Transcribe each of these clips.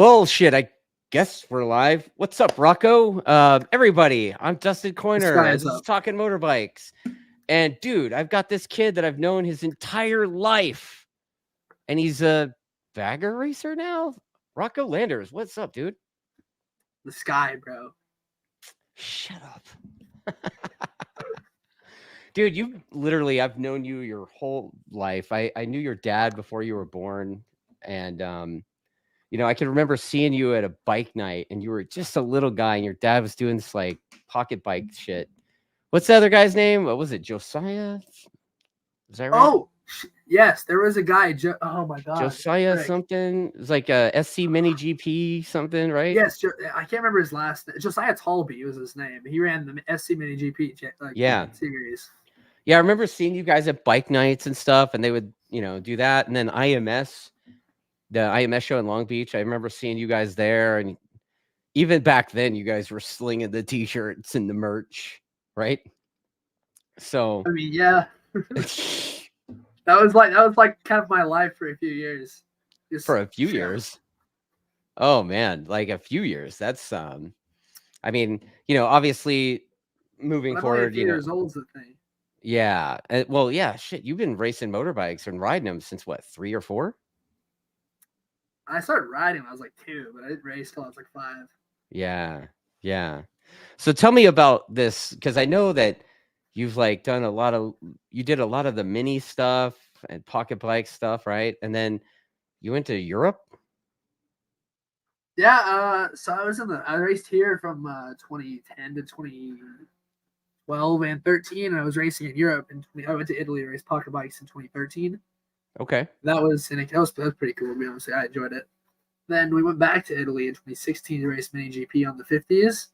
Well, shit, I guess we're live. What's up, Rocco? Everybody, I'm Dustin Coiner. Sky This is is up. Talkin Motorbikes. And dude, I've got this kid that I've known his entire life. And he's a bagger racer now. Rocco Landers. What's up, dude? The sky, bro. Shut up. Dude, I've known you your whole life. I knew your dad before you were born. And I can remember seeing you at a bike night and you were just a little guy and your dad was doing this like pocket bike shit. What's the other guy's name? What was it? Josiah? Is that right? Oh, yes, there was a guy. Oh my god, Josiah something. It was like a SC Mini GP something, right? Yes, I can't remember his last name. Josiah Talby was his name. He ran the SC Mini GP series. Yeah, I remember seeing you guys at bike nights and stuff, and they would, do that. And then IMS, the IMS show in Long Beach, I remember seeing you guys there. And even back then, you guys were slinging the t-shirts and the merch, right? So, I mean, yeah, that was like kind of my life for a few years. For a few years. Oh man, like a few years. That's I mean, obviously moving forward, years old's the thing. Yeah. Well, yeah, shit. You've been racing motorbikes and riding them since what, 3 or 4? I started riding when I was like 2, but I didn't race till I was like 5. Yeah. Yeah. So tell me about this, because I know that you've like done you did a lot of the mini stuff and pocket bike stuff, right? And then you went to Europe. Yeah. So I raced here from 2010 to 2012 and 13. And I was racing in Europe, and I went to Italy to race pocket bikes in 2013. Okay. That was pretty cool, to be honest. I enjoyed it. Then we went back to Italy in 2016 to race mini GP on the 50s.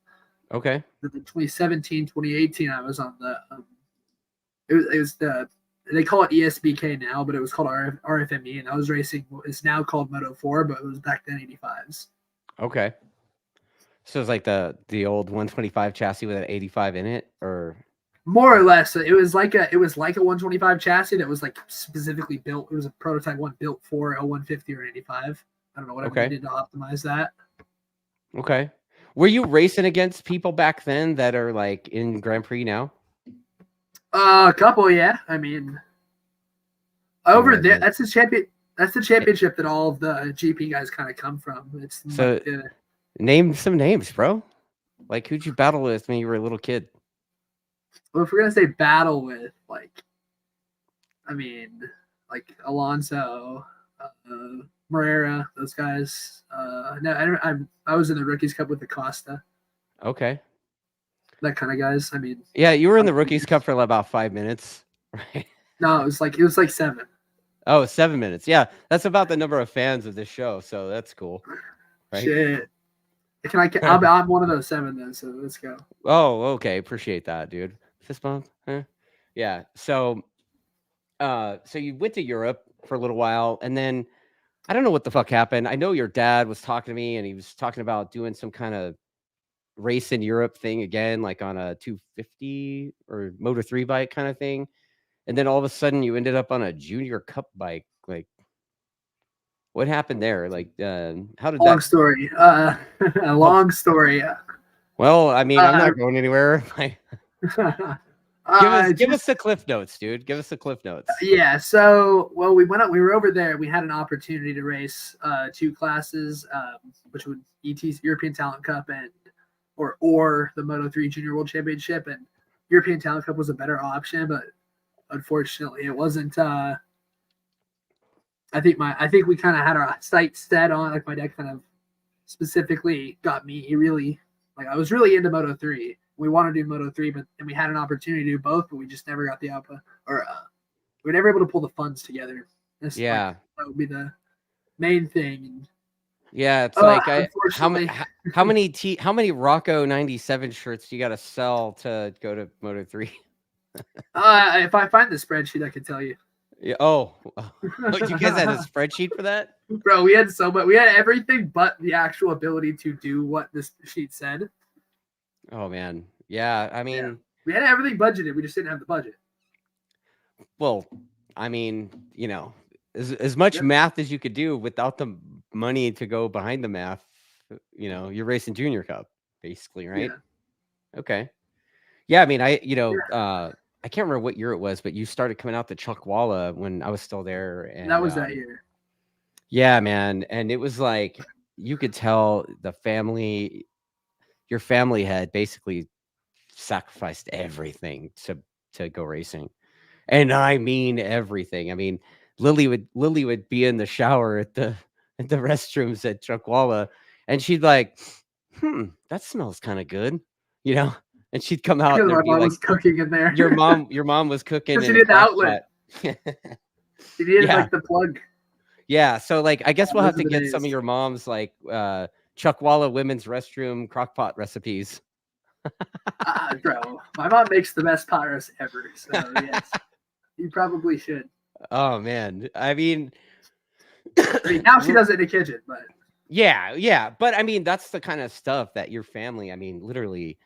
Okay. Then in 2017, 2018, I was on the it was the, they call it ESBK now, but it was called RFME, and I was racing what is now called Moto4, but it was back then 85s. Okay. So it's like the old 125 chassis with an 85 in it, or more or less. It was like a 125 chassis that was like specifically built. It was a prototype one built for a 150 or 85. I don't know what they did to optimize that. Okay. Were you racing against people back then that are like in Grand Prix now? A couple, yeah. I mean, over there, that's the champion. That's the championship that all of the GP guys kind of come from. It's so. Name some names, bro. Like, who'd you battle with when you were a little kid? Well, if we're gonna say battle with, like Alonso, Morera, those guys. No, I was in the Rookies Cup with Acosta. Okay. That kind of guys. I mean, yeah, you were in the Rookies Cup for about 5 minutes, right? No, it was like 7. Oh, 7 minutes. Yeah, that's about the number of fans of this show, so that's cool. Right? Shit. I'm one of those 7 then, so let's go. Oh, okay. Appreciate that, dude. Fist bump. Huh? Yeah. So you went to Europe for a little while, and then I don't know what the fuck happened. I know your dad was talking to me, and he was talking about doing some kind of race in Europe thing again, like on a 250 or Moto3 bike kind of thing. And then all of a sudden you ended up on a junior cup bike. Like, what happened there? Like, how did long story. A long story. Well, I mean, I'm not going anywhere. Give us the cliff notes, dude. Give us the cliff notes. Yeah. So, well, we were over there. We had an opportunity to race 2 classes, which would ET's European Talent Cup or the Moto3 Junior World Championship, and European Talent Cup was a better option, but unfortunately, it wasn't. I think we kind of had our sights set on. Like, my dad kind of specifically got me. He really, I was really into Moto3. We wanted to do Moto3, and we had an opportunity to do both, but we just never got the we were never able to pull the funds together. That would be the main thing. Yeah, it's like how many Rocco 97 shirts do you got to sell to go to Moto3? If I find the spreadsheet, I can tell you. Yeah. Oh, you guys had a spreadsheet for that, bro? We had so much. We had everything but the actual ability to do what this sheet said. Oh man, yeah. I mean, we had everything budgeted. We just didn't have the budget. Well, I mean, as much math as you could do without the money to go behind the math. You know, you're racing Junior Cup, basically, right? Yeah. Okay. Yeah, I mean, I Yeah. I can't remember what year it was, but you started coming out to Chuckwalla when I was still there, and That was that year. yeah, man, and it was like you could tell your family had basically sacrificed everything to go racing, and I mean everything. I mean, Lily would be in the shower at the restrooms at Chuckwalla, and she'd like, that smells kind of good, you know, and she'd come out and Because my there'd be mom like was cooking in there. your mom was cooking Because she in a needed the crock outlet. pot. She needed Yeah. like the plug. Yeah, so like I guess we'll Those have are to the get some of days. your mom's like Chuckwalla women's restroom crockpot recipes. Bro, my mom makes the best pot roast ever. So yes, you probably should. Oh man, I mean, now she does it in the kitchen, but yeah, but I mean that's the kind of stuff that your family. I mean, literally,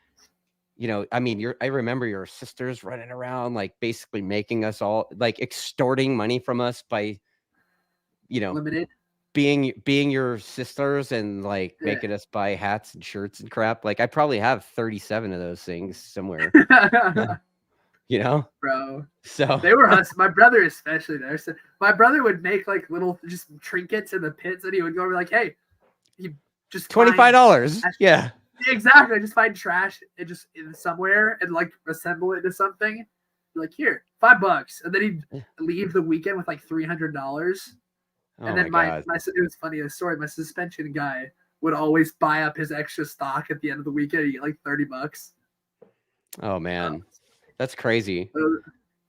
you know, I mean, I remember your sisters running around like basically making us all like extorting money from us by, you know, limited. being your sisters and like Yeah. making us buy hats and shirts and crap. Like I probably have 37 of those things somewhere, you know? Bro, So they were hustling. My brother especially there. So my brother would make like little just trinkets in the pits, and he would go over like, "Hey, you just $25. Yeah. Exactly. Just find trash and just somewhere and like assemble it into something. Like here, $5, and then he'd leave the weekend with like $300. Oh And then my my God. it was funny. A story. My suspension guy would always buy up his extra stock at the end of the weekend. He'd get like $30. Oh man. That's crazy.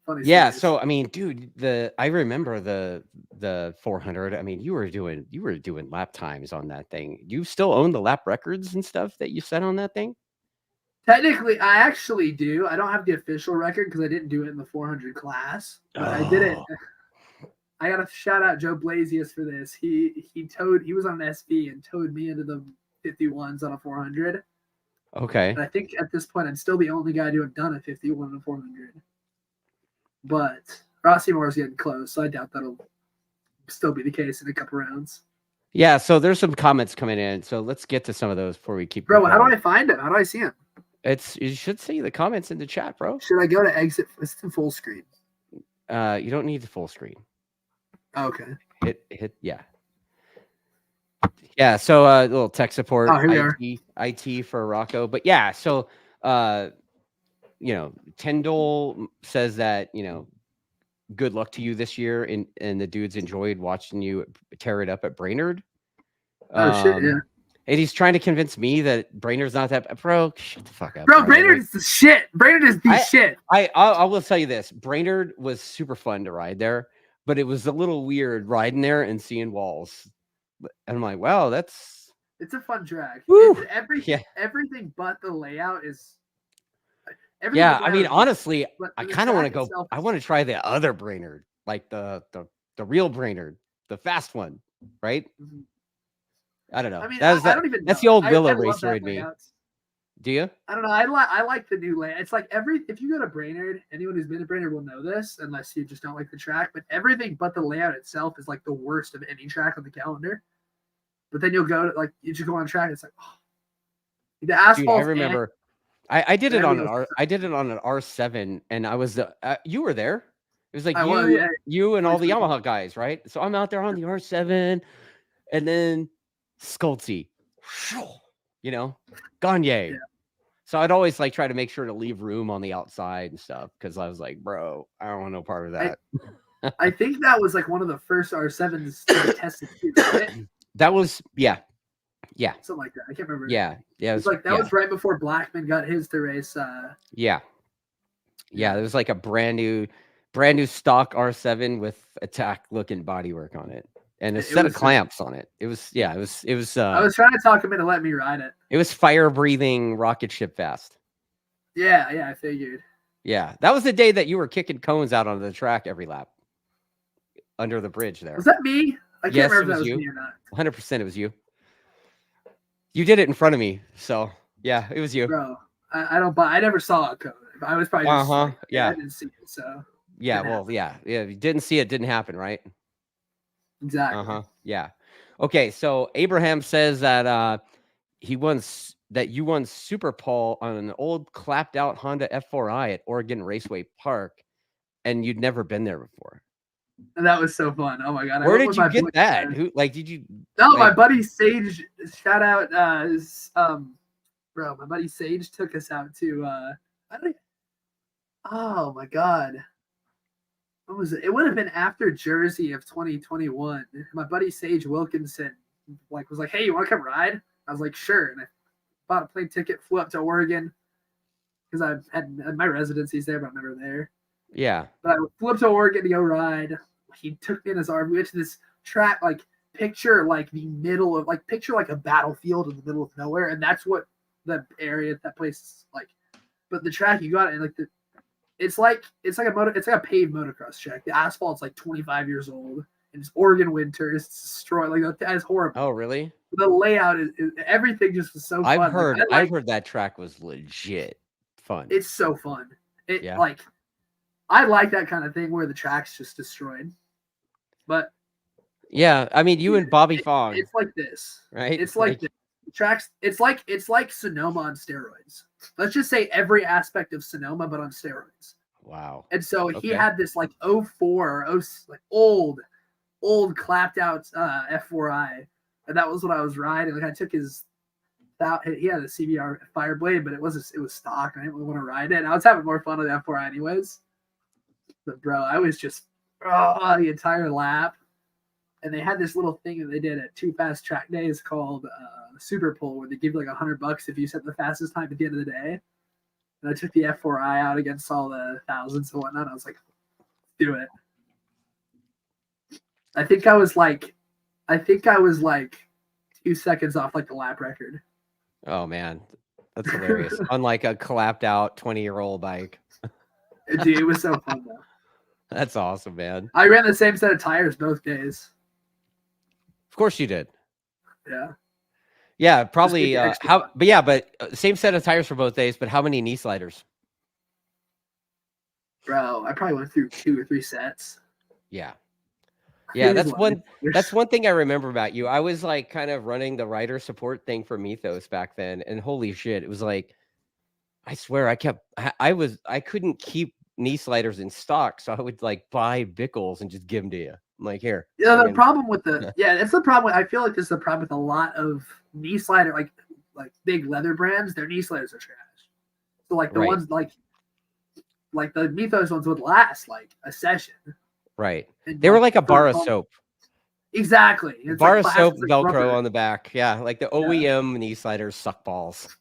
Funny Yeah, stories. so I mean, dude, I remember the 400. I mean, you were doing lap times on that thing. You still own the lap records and stuff that you set on that thing? Technically, I actually do. I don't have the official record because I didn't do it in the 400 class, but I did it. I got to shout out Joe Blasius for this. He was on an SV and towed me into the 51s on a 400. Okay. And I think at this point I'm still the only guy to have done a 51 on a 400. But Rossi Moore's getting close, so I doubt that'll still be the case in a couple rounds. Yeah, so there's some comments coming in. So let's get to some of those before we keep Bro, going. how do I find him? How do I see him? You should see the comments in the chat, bro. Should I go to exit? It's in full screen. You don't need the full screen. Okay. Hit yeah. Yeah, so little tech support, here we IT for Rocco. But yeah, so you know, Tyndall says that, you know, good luck to you this year, and the dudes enjoyed watching you tear it up at Brainerd. Shit, yeah. And he's trying to convince me that Brainerd's not that bro. Shut the fuck up, bro. Brainerd is the shit. Brainerd is the shit. I will tell you this: Brainerd was super fun to ride there, but it was a little weird riding there and seeing walls. And I'm like, wow, it's a fun track. Everything but the layout is. Yeah, I mean, honestly, I kind of want to go. I want to try the other Brainerd, like the real Brainerd, the fast one, right? Mm-hmm. I don't know. I mean, that's the old Willow racer in me. Do you? I don't know. I like the new layout. It's like if you go to Brainerd, anyone who's been to Brainerd will know this, unless you just don't like the track. But everything but the layout itself is like the worst of any track on the calendar. But then you'll go to you just go on track. It's like, oh, the asphalt. Dude, I remember. I did it on an R7, and I was you were there. It was like you and all the Yamaha guys, right? So I'm out there on the R7, and then Skolty, you know, Gagne. Yeah. So I'd always like try to make sure to leave room on the outside and stuff because I was like, bro, I don't want no part of that. I think that was like one of the first R7s to be tested. Right? That was yeah. Something like that. I can't remember. Yeah. It was like that was right before Blackman got his to race. Yeah. There was like a brand new stock R7 with attack looking bodywork on it. And a set of clamps on it. It was. I was trying to talk him into letting me ride it. It was fire breathing rocket ship fast. Yeah, I figured. Yeah, that was the day that you were kicking cones out onto the track every lap under the bridge there. Was that me? I can't remember if that was me or not. 100% it was you. You did it in front of me, so yeah, it was you. Bro, I never saw a cone. I was probably just I didn't see it, so yeah. Well, yeah. If you didn't see it, didn't happen, right? Exactly. Yeah. Okay, so Abraham says that that you won Super Pole on an old clapped out Honda F4i at Oregon Raceway Park, and you'd never been there before. And that was so fun. Oh my god! I Where went did with you my get boys that? there. Who did you? No, my Like, buddy Sage. Shout out, bro. My buddy Sage took us out to. I don't. Oh my god. What was it? It would have been after Jersey of 2021. My buddy Sage Wilkinson was like, "Hey, you want to come ride?" I was like, "Sure." And I bought a plane ticket, flew up to Oregon because I had my residencies there, but I'm never there. yeah. But I flew up to Oregon to go ride. He took me in his arm. We went to this track, picture the middle of picture a battlefield in the middle of nowhere, and that's what the area that place is like. But the track you got it it's like a paved motocross track. The asphalt's 25 years old, and it's Oregon winter. It's destroyed. That's horrible. Oh, really? The layout is everything just was so fun. I've heard that track was legit fun. It's so fun. I like that kind of thing where the track's just destroyed. But yeah, I mean, you and Bobby Fogg. It's like this, right? It's like this. Tracks. It's like Sonoma on steroids. Let's just say every aspect of Sonoma, but on steroids. Wow. And so he had this 04, old clapped out F4i, and that was what I was riding. I took his. He had a CBR Fireblade, but it was stock. I didn't really want to ride it. And I was having more fun with the F4i anyways. But bro, I was just the entire lap. And they had this little thing that they did at Too Fast Track Days called Super Pole, where they give you $100 if you set the fastest time at the end of the day. And I took the F4i out against all the thousands and whatnot. I was like, do it. I think I was 2 seconds off the lap record. Oh man, that's hilarious. Unlike a clapped out 20-year-old bike. Dude, it was so fun though. That's awesome, man. I ran the same set of tires both days. Of course you did. Yeah. Yeah, probably. But same set of tires for both days. But how many knee sliders? Bro, I probably went through 2 or 3 sets. Yeah. Yeah, that's one thing I remember about you. I was kind of running the rider support thing for Mithos back then, and holy shit, it was I swear I couldn't keep knee sliders in stock, so I would buy Bickles and just give them to you. I'm like, here. Yeah, the problem with it's the problem. I feel like this is the problem with a lot of knee slider, like big leather brands. Their knee sliders are trash. So the ones like the Mithos ones would last a session. Right. They were like a bar of soap. Exactly. It's bar of soap, Velcro on the back. Yeah, like the OEM knee sliders suck balls.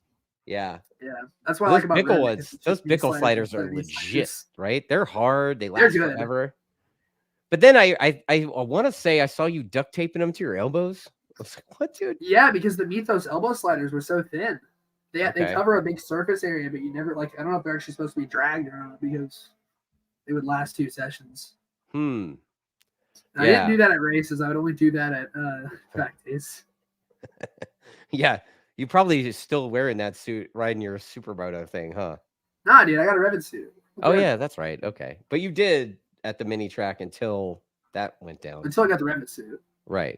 Yeah. Yeah, that's what I like about Bickle ones. Those Bickle sliders are legit, right? They're hard. They last forever. But then I want to say I saw you duct taping them to your elbows. I was like, what, dude? Yeah, because the Mithos elbow sliders were so thin. They cover a big surface area, but you never I don't know if they're actually supposed to be dragged or not because they would last 2 sessions. I didn't do that at races. I would only do that at track days. Yeah. You probably still wearing that suit riding your Supermoto thing, huh? Nah, dude, I got a Revit suit. Oh, yeah, that's right. Okay. But you did at the mini track until that went down. Until I got the Revit suit. Right.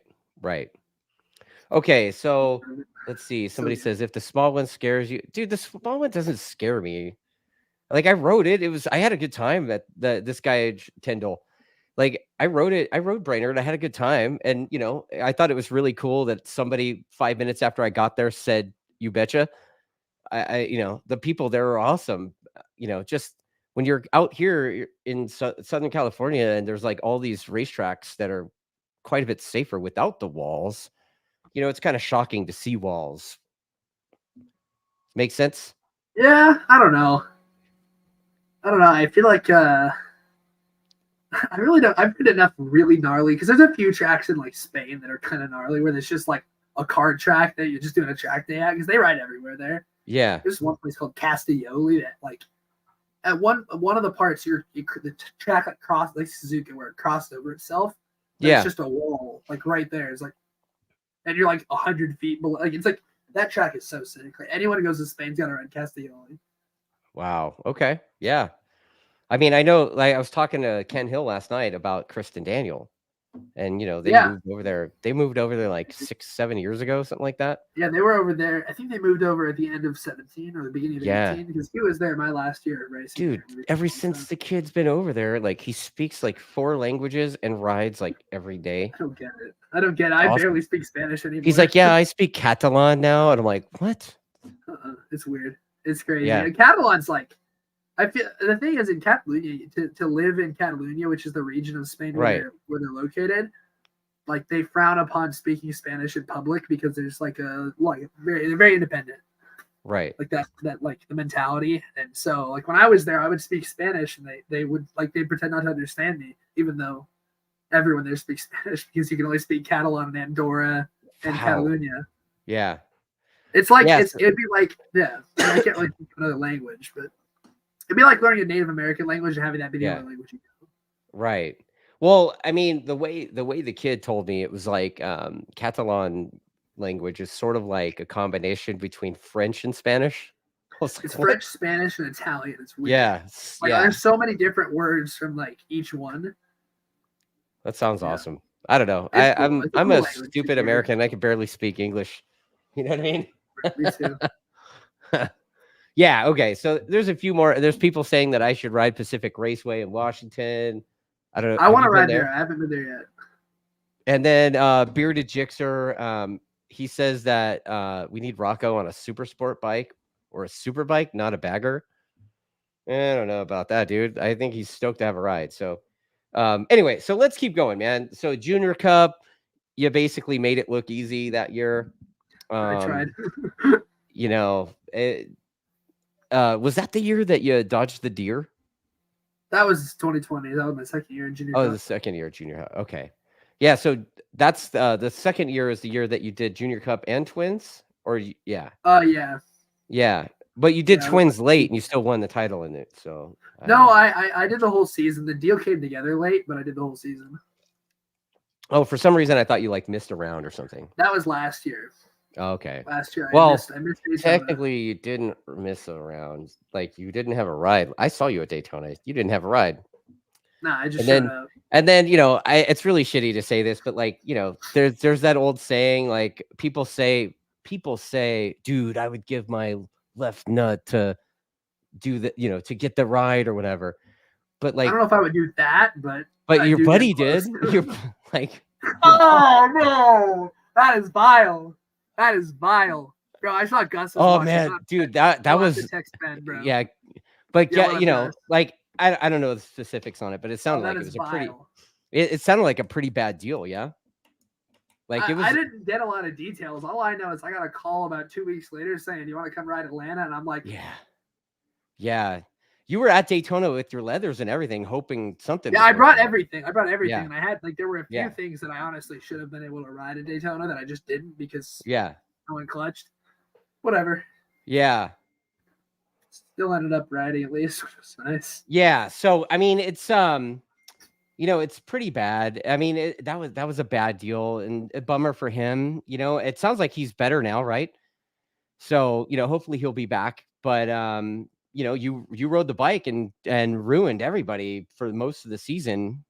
Okay, so let's see. Somebody says, if the small one scares you... Dude, the small one doesn't scare me. I rode it. I had a good time at this guy, Tyndall. I rode it. I rode Brainerd. I had a good time. And, I thought it was really cool that somebody 5 minutes after I got there said, you betcha. The people there are awesome. Just when you're out here in Southern California and there's all these racetracks that are quite a bit safer without the walls, it's kind of shocking to see walls. Make sense? Yeah, I don't know. I feel like I really don't. I've been enough really gnarly because there's a few tracks in Spain that are kind of gnarly where there's just a card track that you're just doing a track day at because they ride everywhere there. Yeah. There's one place called Castiglione that at one of the parts the track crossed Suzuki where it crossed over itself. Yeah. It's just a wall right there. It's and you're 100 feet below. It's that track is so sick. Anyone who goes to Spain's got to ride Castiglione. Wow. Okay. Yeah. I mean, I know, I was talking to Ken Hill last night about Kristen Daniel. and they Yeah. moved over there. They moved over there like 6-7 years ago, something like that. Yeah, they were over there. I think they moved over at the end of 17 or the beginning of Yeah. 18 because he was there my last year racing. Dude, there ever all the since time. the kid's been over there, like he speaks like 4 languages and rides like every day. I don't get it. I don't get it. I Awesome. barely speak Spanish anymore. He's like, yeah, I speak Catalan now, and I'm like, what? It's weird. It's crazy. Yeah. And Catalan's like, I feel the thing is in Catalonia to live in Catalonia, which is the region of Spain Right. where they're located. Like they frown upon speaking Spanish in public because there's they're very independent. Right. Like that like the mentality. And so like when I was there, I would speak Spanish and they would they pretend not to understand me, even though everyone there speaks Spanish because you can only speak Catalan in Andorra and Catalonia. Yeah. It's like it'd be like I can't like another language, but it'd be like learning a Native American language and having that be the only language you know. Right. Well, I mean, the way the kid told me, it was like Catalan language is sort of like a combination between French and Spanish. It's French, Spanish, and Italian. It's weird. Yeah. There's so many different words from like each one. That sounds awesome. I don't know. I'm cool a stupid American. I can barely speak English. You know what I mean? Me too. Yeah. Okay. So there's a few more. There's people saying that I should ride Pacific Raceway in Washington. I don't know. I want to ride there. I haven't been there yet. And then Bearded Jixer, he says that we need Rocco on a Supersport bike or a super bike, not a bagger. I don't know about that, dude. I think he's stoked to have a ride. So anyway, so let's keep going, man. So Junior Cup, you basically made it look easy that year. I tried. Was that the year that you dodged the deer? That was 2020. That was my second year in Junior Cup. Oh, the second year Junior Cup. Okay. Yeah, so that's the second year is the year that you did Junior Cup and Twins? Or yeah. Yeah. Yeah. But you did Twins late and you still won the title in it. So no, I did the whole season. The deal came together late, but I did the whole season. Oh, for some reason I thought you like missed a round or something. That was last year. Oh, okay. Last year I missed technically you didn't miss a round. Like you didn't have a ride. I saw you at Daytona. You didn't have a ride. Nah, I just showed up. And then, it's really shitty to say this, but like, there's that old saying, like people say, dude, I would give my left nut to do the, to get the ride or whatever. But like, I don't know if I would do that, but your buddy did. You're like, oh no, that is vile. That is vile, bro. I saw Gus. Oh man, dude, that was text Ben, bro. Yeah, but like I don't know the specifics on it, but it sounded like it was vile. It sounded like a pretty bad deal, yeah. Like it was. I didn't get a lot of details. All I know is I got a call about 2 weeks later saying, "You want to come ride Atlanta?" And I'm like, yeah. You were at Daytona with your leathers and everything, hoping something. Yeah, I brought everything. Yeah. And I had there were a few things that I honestly should have been able to ride at Daytona that I just didn't because no one clutched. Whatever. Yeah. Still ended up riding at least, which was nice. Yeah. So I mean, it's it's pretty bad. I mean, that was a bad deal and a bummer for him. It sounds like he's better now, right? So hopefully he'll be back. But you rode the bike and ruined everybody for most of the season,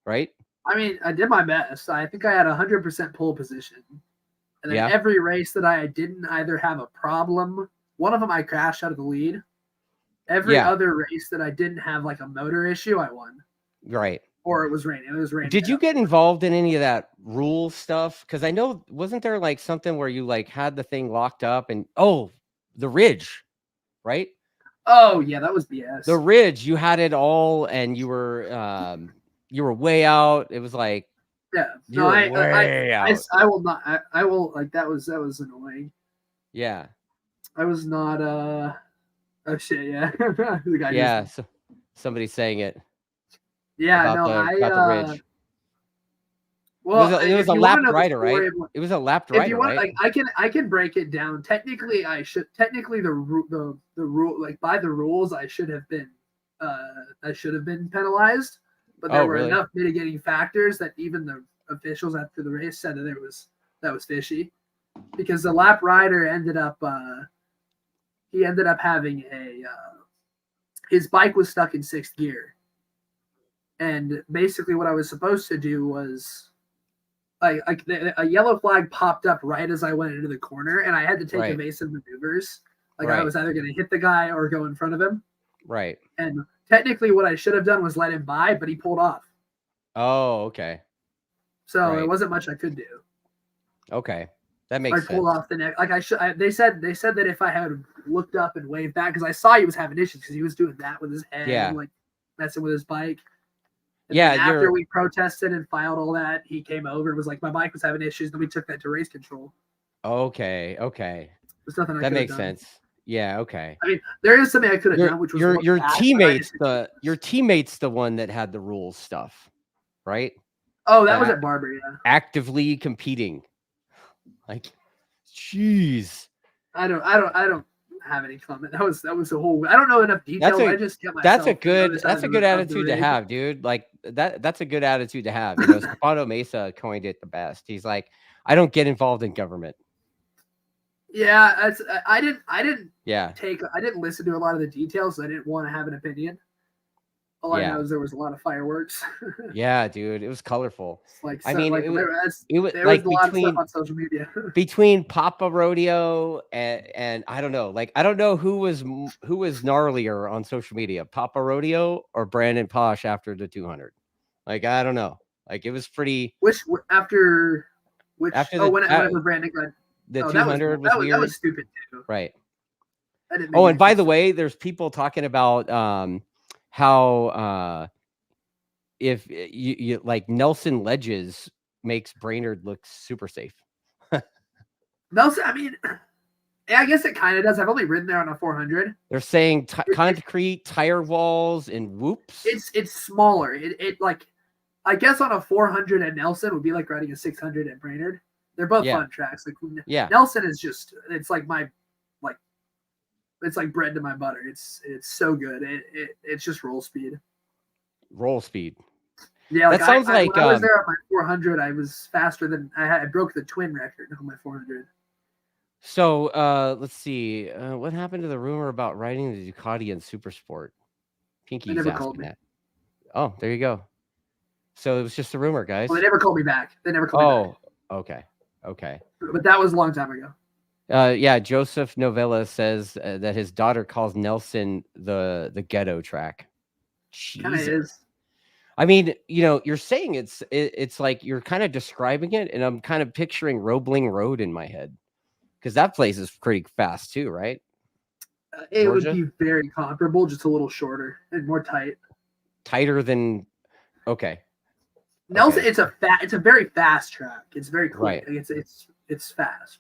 right? I mean, I did my best. I think I had 100% pole position. And then every race that I didn't either have a problem, one of them I crashed out of the lead. Every other race that I didn't have like a motor issue, I won. Right. Or it was raining. It was raining. Did you get involved in any of that rule stuff? Because I know, wasn't there like something where you like had the thing locked up and the ridge, right? Oh yeah, that was BS. The ridge, you had it all, and you were way out. It was like I will not. I will like that was annoying. Yeah, I was not. Oh shit! Yeah, the guy. Yeah, so somebody's saying it. Yeah, about the ridge. Well, it was a lapped rider, right? It was a lapped rider. If you want, right? like, I can break it down. Technically, I should. Technically, the rule, like by the rules, I should have been penalized. But there were enough mitigating factors that even the officials after the race said that that was fishy, because the lap rider ended up having his bike was stuck in 6th gear. And basically, what I was supposed to do was a yellow flag popped up right as I went into the corner, and I had to take Right. evasive maneuvers. Like I Right. was either going to hit the guy or go in front of him. Right. And technically, what I should have done was let him by, but he pulled off. Oh, okay. So Right. it wasn't much I could do. Okay. That makes sense. I pulled off the neck. Like I should. They said that if I had looked up and waved back, because I saw he was having issues because he was doing that with his head, Yeah. like messing with his bike. And Yeah. then after we protested and filed all that, he came over and was like, my bike was having issues. Then we took that to race control. Okay. Okay. There's nothing I that could makes have done. sense. Yeah. Okay. I mean, there is something I could have done, which was your teammates. Your teammates, the one that had the rules stuff, right? Oh, that was at Barber. Yeah. Actively competing. Like, jeez. I don't have any comment. That was a whole. I don't know enough details. I just kept myself. That's a good attitude to have, dude. Like that's a good attitude to have. You know, Stefano Mesa coined it the best. He's like, I don't get involved in government. Yeah, I didn't listen to a lot of the details. I didn't want to have an opinion. All I know is there was a lot of fireworks. Yeah, dude, it was colorful. I mean, there was a lot of stuff on social media between Papa Rodio and I don't know, like I don't know who was gnarlier on social media, Papa Rodio or Brandon Posh after the 200. Like I don't know, like it was pretty. Whenever Brandon got the 200 was weird. That was stupid too. Right. Oh, and by the way, there's people talking about how if you like Nelson Ledges makes Brainerd look super safe. Nelson, I mean, I guess it kind of does. I've only ridden there on a 400. They're saying concrete tire walls and whoops. It's smaller. It like I guess on a 400 at Nelson would be like riding a 600 at Brainerd. They're both fun tracks. Like Nelson is just it's like it's like bread to my butter. It's so good. It's just roll speed. Roll speed. Yeah, that sounds like when I was there on my 400. I was faster than I broke the twin record on my 400. So let's see. What happened to the rumor about riding the Ducati in Supersport? Pinky's never asking called me. that. Oh, there you go. So it was just a rumor, guys. Well, they never called me back. They never called me back. Okay. Okay. But that was a long time ago. Yeah, Joseph Novella says that his daughter calls Nelson the ghetto track. Kind of is. I mean, you know, you're saying it's like you're kind of describing it, and I'm kind of picturing Roebling Road in my head because that place is pretty fast too, right? It would be very comparable, just a little shorter and more tight. Tighter than okay. Nelson, okay. It's a very fast track. It's very quick. Right. Like it's fast.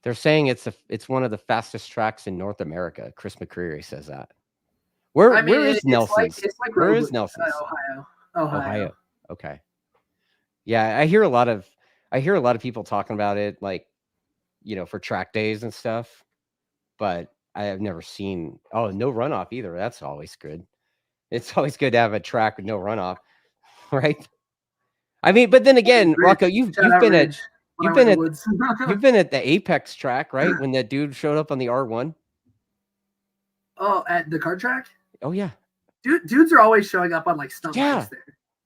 They're saying it's one of the fastest tracks in North America. Chris McCreary says that. Where is Nelson's? Where is Nelson's? Ohio. Okay. Yeah, I hear a lot of people talking about it, like, you know, for track days and stuff. But I have never seen no runoff either. That's always good. It's always good to have a track with no runoff, right? I mean, but then again, Rocco, you've been at the Apex track, right? When that dude showed up on the R1. Oh, at the kart track? Oh yeah. Dudes are always showing up on like stuff there.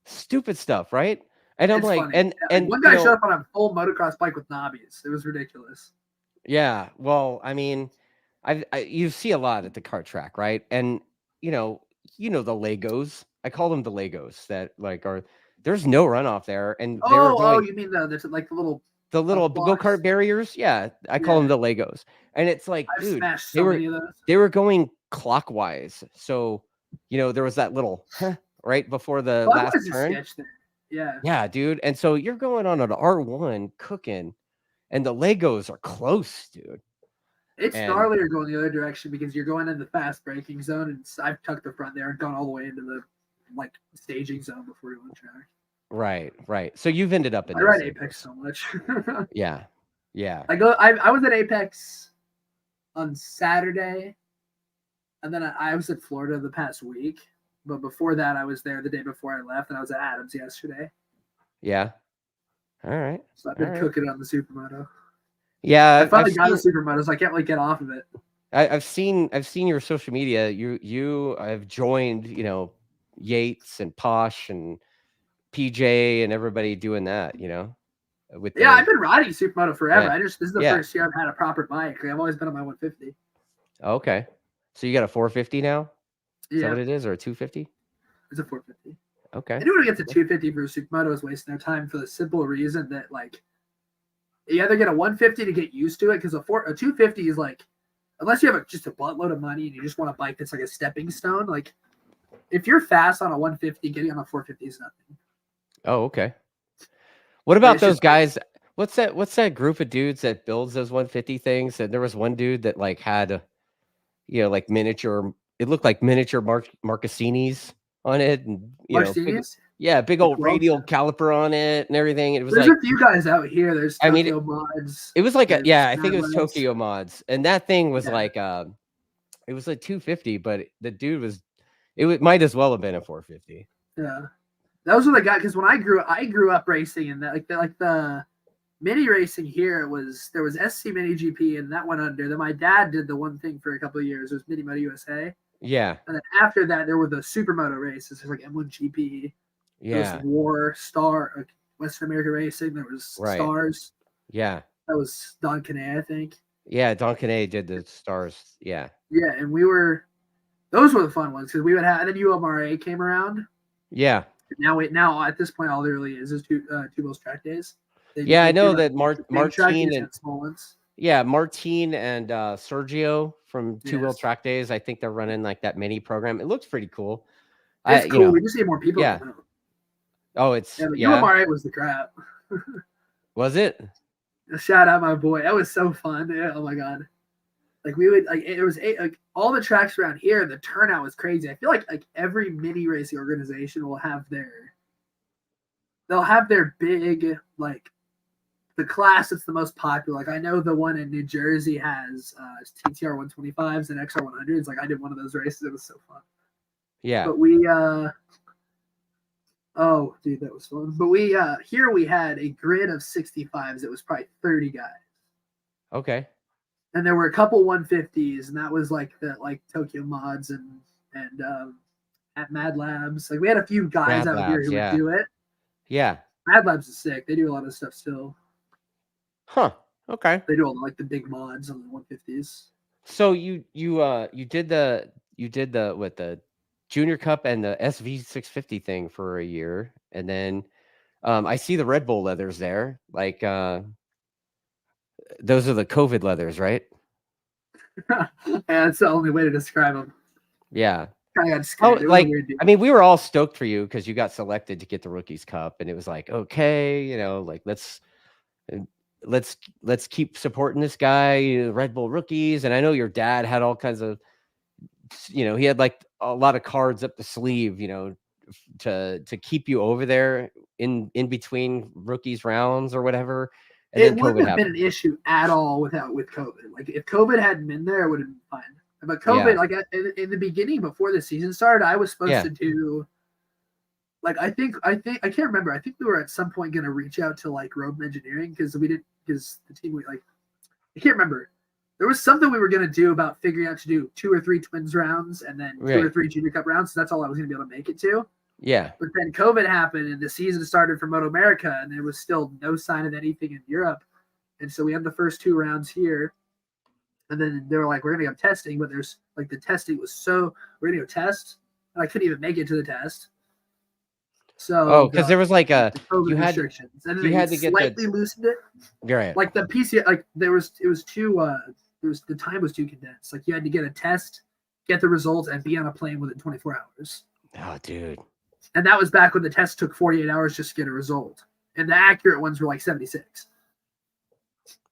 Stupid stuff, right? And I'm like, funny. and one guy showed up on a full motocross bike with knobbies. It was ridiculous. Yeah, well, I mean, you see a lot at the kart track, right? And you know the Legos. I call them the Legos that like are. There's no runoff there, and you mean the little go-kart barriers? Yeah, I call them the Legos, and it's like, dude, they were going clockwise, so you know there was that little right before the last turn. Yeah, dude, and so you're going on an R1 cooking, and the Legos are close, dude. It's gnarlier going the other direction because you're going in the fast braking zone, and I've tucked the front there and gone all the way into the like staging zone before you on the track. Right. So you've ended up in. I ride Apex so much. Yeah. I was at Apex on Saturday, and then I was at Florida the past week. But before that, I was there the day before I left, and I was at Adams yesterday. Yeah. All right. So I've been cooking on the Supermoto. Yeah, I finally got a Supermoto, so I can't really get off of it. I've seen your social media. You have joined, you know, Yates and Posh and PJ and everybody doing that, with Yeah, I've been riding Supermoto forever. Yeah. This is the first year I've had a proper bike. I've always been on my 150. Okay. So you got a 450 now? Is that Yeah, what it is, or a 250? it's a 450. Okay. Anyone who gets a 250 for a Supermoto is wasting their time for the simple reason that like you either get a 150 to get used to it because a 250 is like, unless you have just a buttload of money and you just want a bike that's like a stepping stone, like if you're fast on a 150, getting on a 450 is nothing. Oh, okay. What about those guys? What's that group of dudes that builds those 150 things? And there was one dude that like had, like miniature. It looked like miniature Marcassinis on it, and big old radial caliper on it and everything. It was there's a few guys out here. There's Tokyo Mods. It was like I think it was Tokyo Mods, and that thing was like it was like 250, but the dude might as well have been a 450. Yeah. Those are the guys, because when I grew up racing, and that like the mini racing here there was SC Mini GP, and that went under. Then my dad did the one thing for a couple of years. It was Mini Moto-USA. Yeah. And then after that, there were the Supermoto races. There's like M1 GP. Yeah. There was War, Star, Western America Racing. There was Stars. Yeah. That was Don Canet, I think. Yeah, Don Canet did the Stars. Yeah. Yeah, and those were the fun ones because we would have. And then UMRA came around. Yeah. Now at this point, all there really is two wheels track days. I know that Martin and small ones. Yeah, Martin and Sergio from Two Wheel Track Days. I think they're running like that mini program. It looks pretty cool. It's cool. We just need more people. Yeah. Oh, UMRA was the crap. Was it? Shout out my boy. That was so fun. Yeah, oh my god. Like we would it was all the tracks around here. The turnout was crazy. I feel like every mini racing organization will have they'll have their big like the class that's the most popular. Like I know the one in New Jersey has TTR 125s and XR 100s. Like I did one of those races. It was so fun. Yeah. But we oh dude, that was fun. But we here we had a grid of 65s. It was probably 30 guys. Okay. And there were a couple 150s, and that was like Tokyo Mods and at Mad Labs. Like we had a few guys out here who would do it. Yeah. Mad Labs is sick. They do a lot of stuff still. Huh. Okay. They do all the big mods on the 150s. So you did the with the Junior Cup and the SV650 thing for a year, and then I see the Red Bull leathers there. Like those are the COVID leathers, right? Yeah, that's the only way to describe them. Yeah. I got scared. I mean, we were all stoked for you because you got selected to get the Rookies Cup, and it was like, okay, like let's keep supporting this guy, Red Bull Rookies. And I know your dad had all kinds of, he had like a lot of cards up the sleeve, to keep you over there in between rookies rounds or whatever. And it wouldn't have been an issue at all with COVID. Like if COVID hadn't been there, it would have been fine. But COVID, like in the beginning, before the season started, I was supposed to do, like I can't remember. I think we were at some point going to reach out to like Road Engineering because the team I can't remember. There was something we were going to do about figuring out to do 2 or 3 twins rounds and then 2 or 3 Junior Cup rounds. So that's all I was going to be able to make it to. Yeah. But then COVID happened and the season started for MotoAmerica and there was still no sign of anything in Europe. And so we had the first 2 rounds here. And then they were like, we're going to go testing, but there's like the testing was we're going to go test. And I couldn't even make it to the test. So, because there was like you had restrictions. And then they slightly loosened it. Right. Like the PC, like it was too, the time was too condensed. Like you had to get a test, get the results, and be on a plane within 24 hours. Oh, dude. And that was back when the test took 48 hours just to get a result. And the accurate ones were like 76.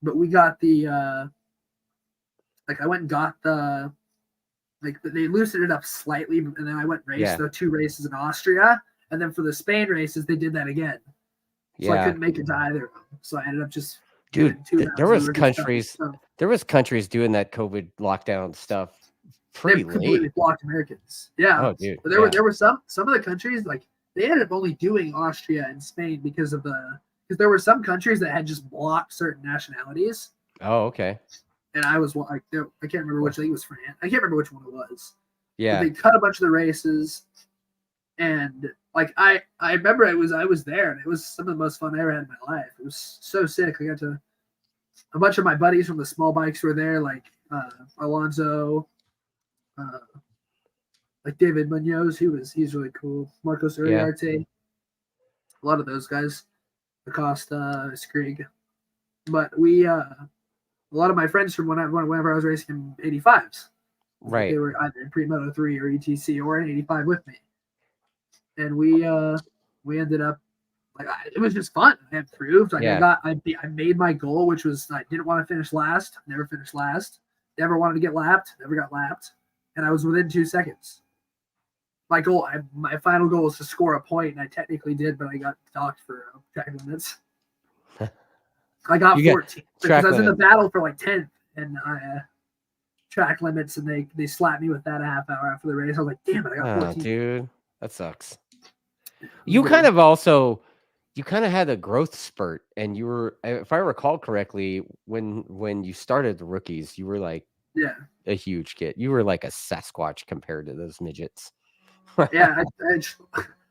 But we got the, I went and got they loosened it up slightly, and then I went and raced the 2 races in Austria. And then for the Spain races, they did that again. So I couldn't make it to either of them. So I ended up just there was countries doing that COVID lockdown stuff pretty late. Completely blocked Americans. Yeah. Oh, dude. But there were some of the countries like they ended up only doing Austria and Spain because there were some countries that had just blocked certain nationalities. Oh, okay. And I was like, I can't remember which. I think it was France. I can't remember which one it was. Yeah. But they cut a bunch of the races. And like I remember I was there, and it was some of the most fun I ever had in my life. It was so sick. I got to a bunch of my buddies from the small bikes were there, like Alonso, like David Munoz. He's really cool. Marcos Yeah. Uriarte, a lot of those guys, Acosta, Skrig. But a lot of my friends from whenever I was racing in 85s, Right. they were either in pre-Moto 3 or ETC or in 85 with me, and we ended up like it was just fun. I improved. Like I made my goal, which was I didn't want to finish last. Never finished last. Never wanted to get lapped. Never got lapped, and I was within 2 seconds. My final goal was to score a point, and I technically did, but I got docked for track limits. I got 14 because I was in the battle for like 10th, and I track limits, and they slapped me with that a half hour after the race. I was like, damn it, I got 14. Dude, that sucks. You kind of had a growth spurt, and you were, if I recall correctly, when you started the rookies, you were like a huge kid. You were like a Sasquatch compared to those midgets. Yeah,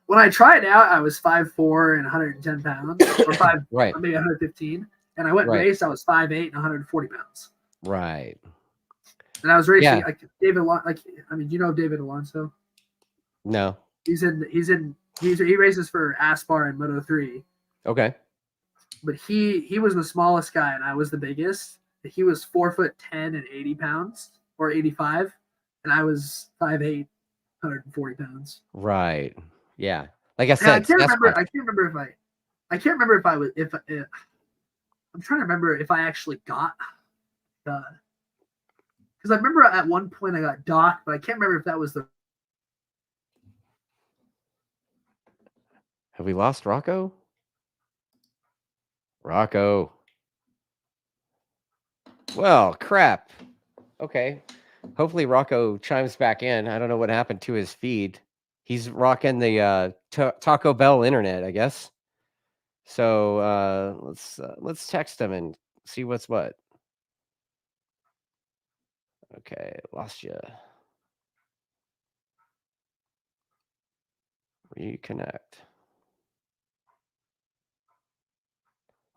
when I tried out, I was 5'4" and 110 pounds, or maybe 115. And I went race, I was 5'8" and 140 pounds. Right. And I was racing like David. Do you know David Alonso? No. He races for Aspar in Moto 3. Okay. But he was the smallest guy, and I was the biggest. He was 4'10" and 80 pounds, or 85, and I was 5'8", 140 pounds. Right. Yeah. Like I said, I can't remember if I was I'm trying to remember if I actually got because I remember at one point I got docked, but I can't remember if that was the. Have we lost Rocco? Rocco. Well, crap. Okay. Hopefully Rocco chimes back in. I don't know what happened to his feed. He's rocking the Taco Bell internet, I guess. So let's text him and see what's what. Okay, lost you. Reconnect.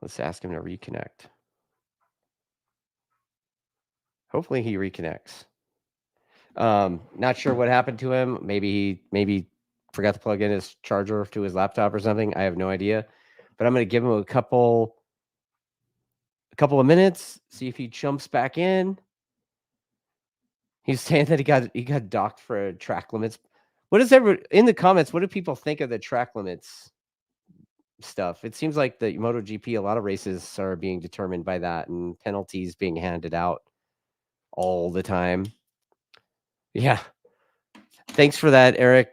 Let's ask him to reconnect. Hopefully he reconnects. Not sure what happened to him. Maybe he forgot to plug in his charger to his laptop or something. I have no idea. But I'm going to give him a couple of minutes, see if he jumps back in. He's saying that he got docked for track limits. What is in the comments? What do people think of the track limits stuff? It seems like the MotoGP, a lot of races are being determined by that, and penalties being handed out all the time. Yeah. Thanks for that, Eric.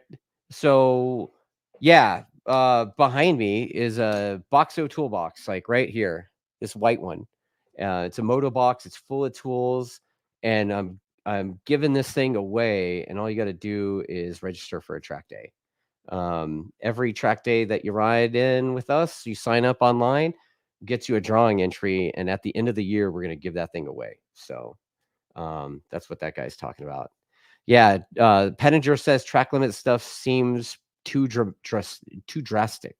So, yeah, behind me is a Boxo toolbox, like right here, this white one. It's a moto box. It's full of tools, and I'm giving this thing away, and all you got to do is register for a track day. Every track day that you ride in with us, you sign up online, gets you a drawing entry, and at the end of the year, we're going to give that thing away. So that's what that guy's talking about. Yeah, Pettinger says track limit stuff seems too drastic.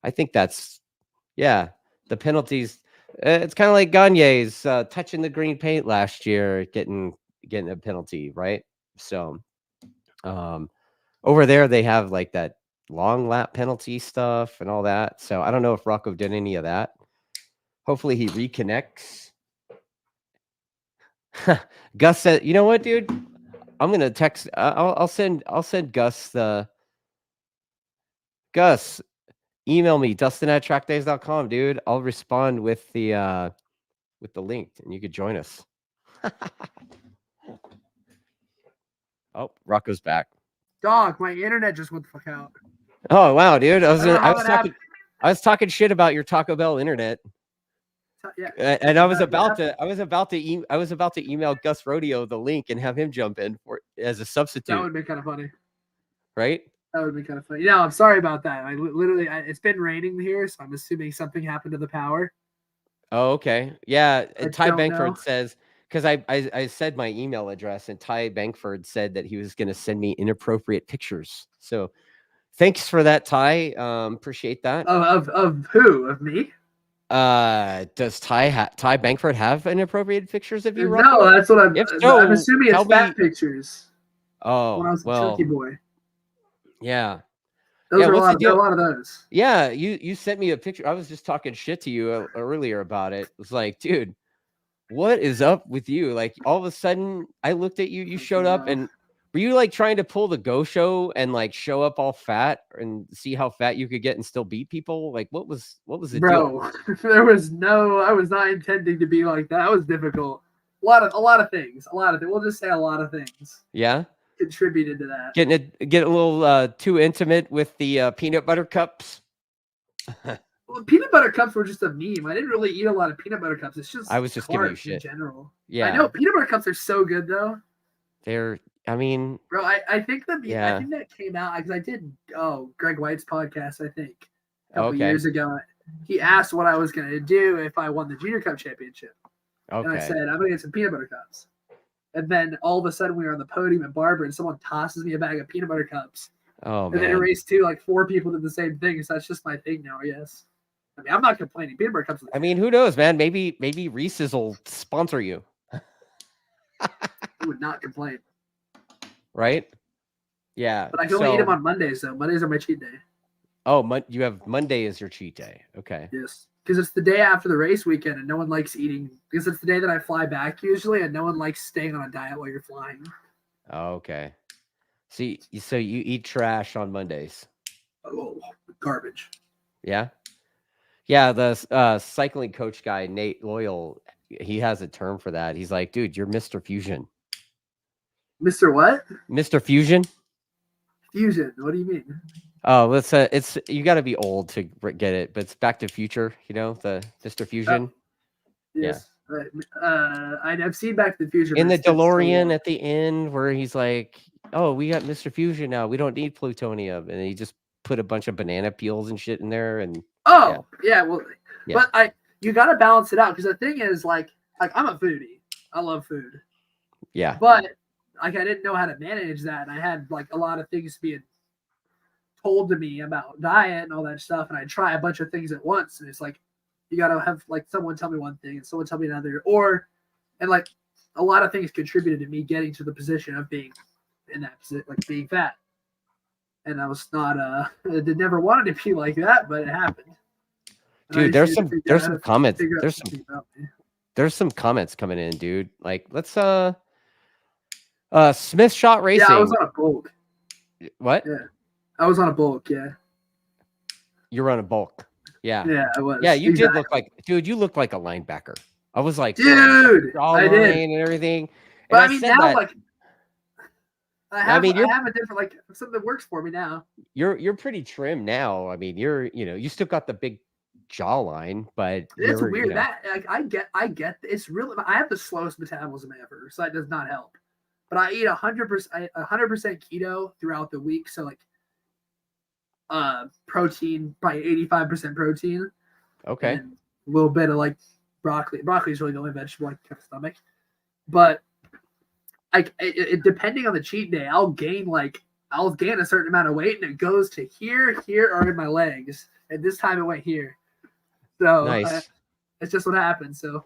I think that's, the penalties. It's kind of like Gagne's touching the green paint last year, getting a penalty, right? So over there they have like that long lap penalty stuff and all that. So I don't know if Rocco did any of that. Hopefully he reconnects. Gus said, "You know what, dude? I'm gonna text. I'll send Gus the Gus. Email me Dustin@trackdays.com, dude. I'll respond with the link, and you could join us." Oh, Rocco's back. Dog, my internet just went the fuck out. Oh wow, dude! I was talking shit about your Taco Bell internet. Yeah. And I was about to email Gus Rodio the link and have him jump in as a substitute. That would be kind of funny, right? That would be kind of funny. Yeah, I'm sorry about that. I literally, it's been raining here, so I'm assuming something happened to the power. Oh, okay. Yeah, and Ty Bankford says, because I said my email address, and Ty Bankford said that he was going to send me inappropriate pictures. So thanks for that, Ty. Appreciate that. Of who? Of me? Does Ty Bankford have inappropriate pictures of you, No, Rocco? that's what I'm. If so, I'm assuming it's tell me. fat pictures. When I Oh, was a well, chunky boy. yeah. Those are a What's lot. the There are deal? a lot of those. Yeah, you sent me a picture. I was just talking shit to you earlier about it. It was like, dude, what is up with you? Like, all of a sudden, I looked at you. You showed up, and were you like trying to pull the Go Show and like show up all fat and see how fat you could get and still beat people? Like, what was the deal? Bro, there was no. I was not intending to be like that. That was difficult. A lot of things. We'll just say a lot of things Yeah, contributed to that. get a little too intimate with the peanut butter cups. Well, peanut butter cups were just a meme. I didn't really eat a lot of peanut butter cups. It's just I was just giving you carbs shit. in general. Yeah, I know peanut butter cups are so good though. I mean, bro, I think that yeah. I think that came out because I did Greg White's podcast, I think, a couple Okay. years ago. He asked what I was gonna do if I won the Junior Cup championship. And I Okay. said, I'm gonna get some peanut butter cups. And then all of a sudden we were on the podium at Barber and someone tosses me a bag of peanut butter cups. Oh, And then in man. race 2, like 4 people did the same thing. So that's just my thing now, I guess. I mean, I'm not complaining. Peanut butter cups. I mean, who knows, man? Maybe Reese's will sponsor you. I would not complain. Right? Yeah. But I can only eat them on Mondays, though. Mondays are my cheat day. Oh, you have Monday as your cheat day. Okay. Yes. Because it's the day after the race weekend and no one likes eating. Because it's the day that I fly back usually and no one likes staying on a diet while you're flying. Oh, okay. See, so you eat trash on Mondays. Oh, garbage. Yeah? Yeah, the cycling coach guy, Nate Loyal, he has a term for that. He's like, dude, you're Mr. Fusion. Mr. what? Mr. Fusion? Fusion. What do you mean? Oh, it's you got to be old to get it, but it's Back to Future, the Mr. Fusion. Yes. Yeah. I've seen Back to the Future. In the DeLorean at the end where he's like, oh, we got Mr. Fusion now. We don't need plutonium. And he just put a bunch of banana peels and shit in there. And well, but you got to balance it out because the thing is like I'm a foodie. I love food. Yeah. But like I didn't know how to manage that. And I had like a lot of things being told to me about diet and all that stuff. And I try a bunch of things at once. And it's like, you got to have like someone tell me one thing and someone tell me another, and like a lot of things contributed to me getting to the position of being in that position, like being fat. And I was not, I never wanted to be like that, but it happened. Dude, there's some comments. There's some comments coming in, dude. Like, let's, Smith Shot Racing. Yeah, I was on a bulk. What? Yeah. I was on a bulk, yeah. You're on a bulk. Yeah. Yeah, I was. Yeah, you did look like, dude, you looked like a linebacker. I was like, dude, I did. And everything. But I mean, now, like, I have a different, like, something that works for me now. You're pretty trim now. I mean, you still got the big jawline, but it's weird that like I get it's really, I have the slowest metabolism ever, so that does not help. But I eat 100% keto throughout the week, so like protein, probably 85% protein. Okay. And a little bit of like broccoli. Broccoli is really the only vegetable I can have stomach. But depending on the cheat day, I'll gain a certain amount of weight, and it goes to here, or in my legs. And this time it went here. So nice. It's just what happens. So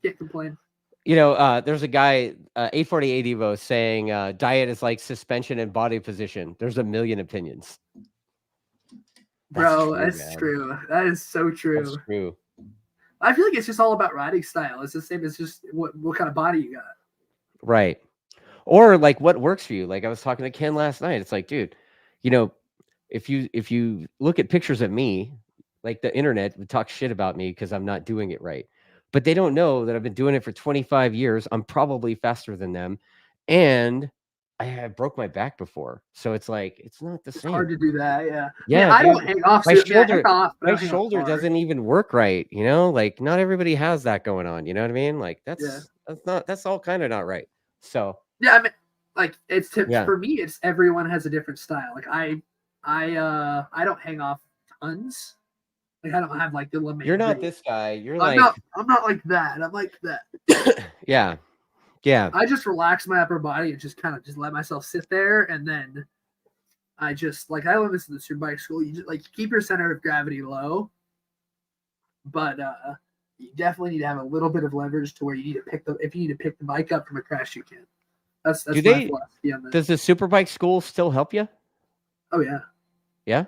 can't complain. There's a guy, 848 Evo, saying diet is like suspension and body position. There's a million opinions. That's true. That is so true. That's true. I feel like it's just all about riding style. It's the same as just what kind of body you got. Right. Or like what works for you. Like I was talking to Ken last night. It's like, dude, if you look at pictures of me, like the internet would talk shit about me because I'm not doing it right. But they don't know that I've been doing it for 25 years. I'm probably faster than them. And I have broke my back before. So it's like, it's not the same. It's hard to do that. Yeah. Yeah. I don't hang off. My shoulder doesn't even work right. Like not everybody has that going on. You know what I mean? Like that's all kind of not right. So yeah, I mean, like for me, it's everyone has a different style. Like I don't hang off tons. Like I don't have like the limit. You're not this guy. You're I'm not like that. I'm like that. Yeah. Yeah. I just relax my upper body and just kind of just let myself sit there, and then I learned this in the Superbike school. You just keep your center of gravity low, but you definitely need to have a little bit of leverage to where you need to if you need to pick the bike up from a crash, you can. That's my philosophy on that. Does the Superbike school still help you? Oh yeah. Yeah.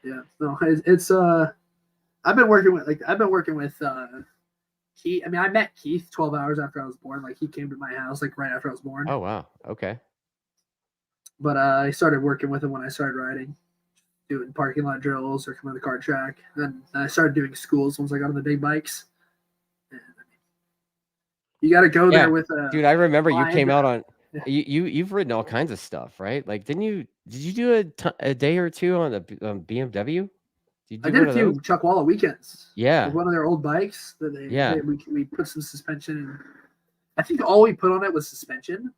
Yeah. No, it's I've been working with Keith. I mean, I met Keith 12 hours after I was born. Like he came to my house right after I was born. Oh wow. Okay. But I started working with him when I started riding, doing parking lot drills or coming to the kart track. Then I started doing schools once I got on the big bikes. And, you got to go there with a dude. I remember you came out on you've ridden all kinds of stuff, right? Like, did you do a day or two on the BMW? I did a few Chuckwalla weekends. Yeah, with one of their old bikes that we put some suspension in. I think all we put on it was suspension.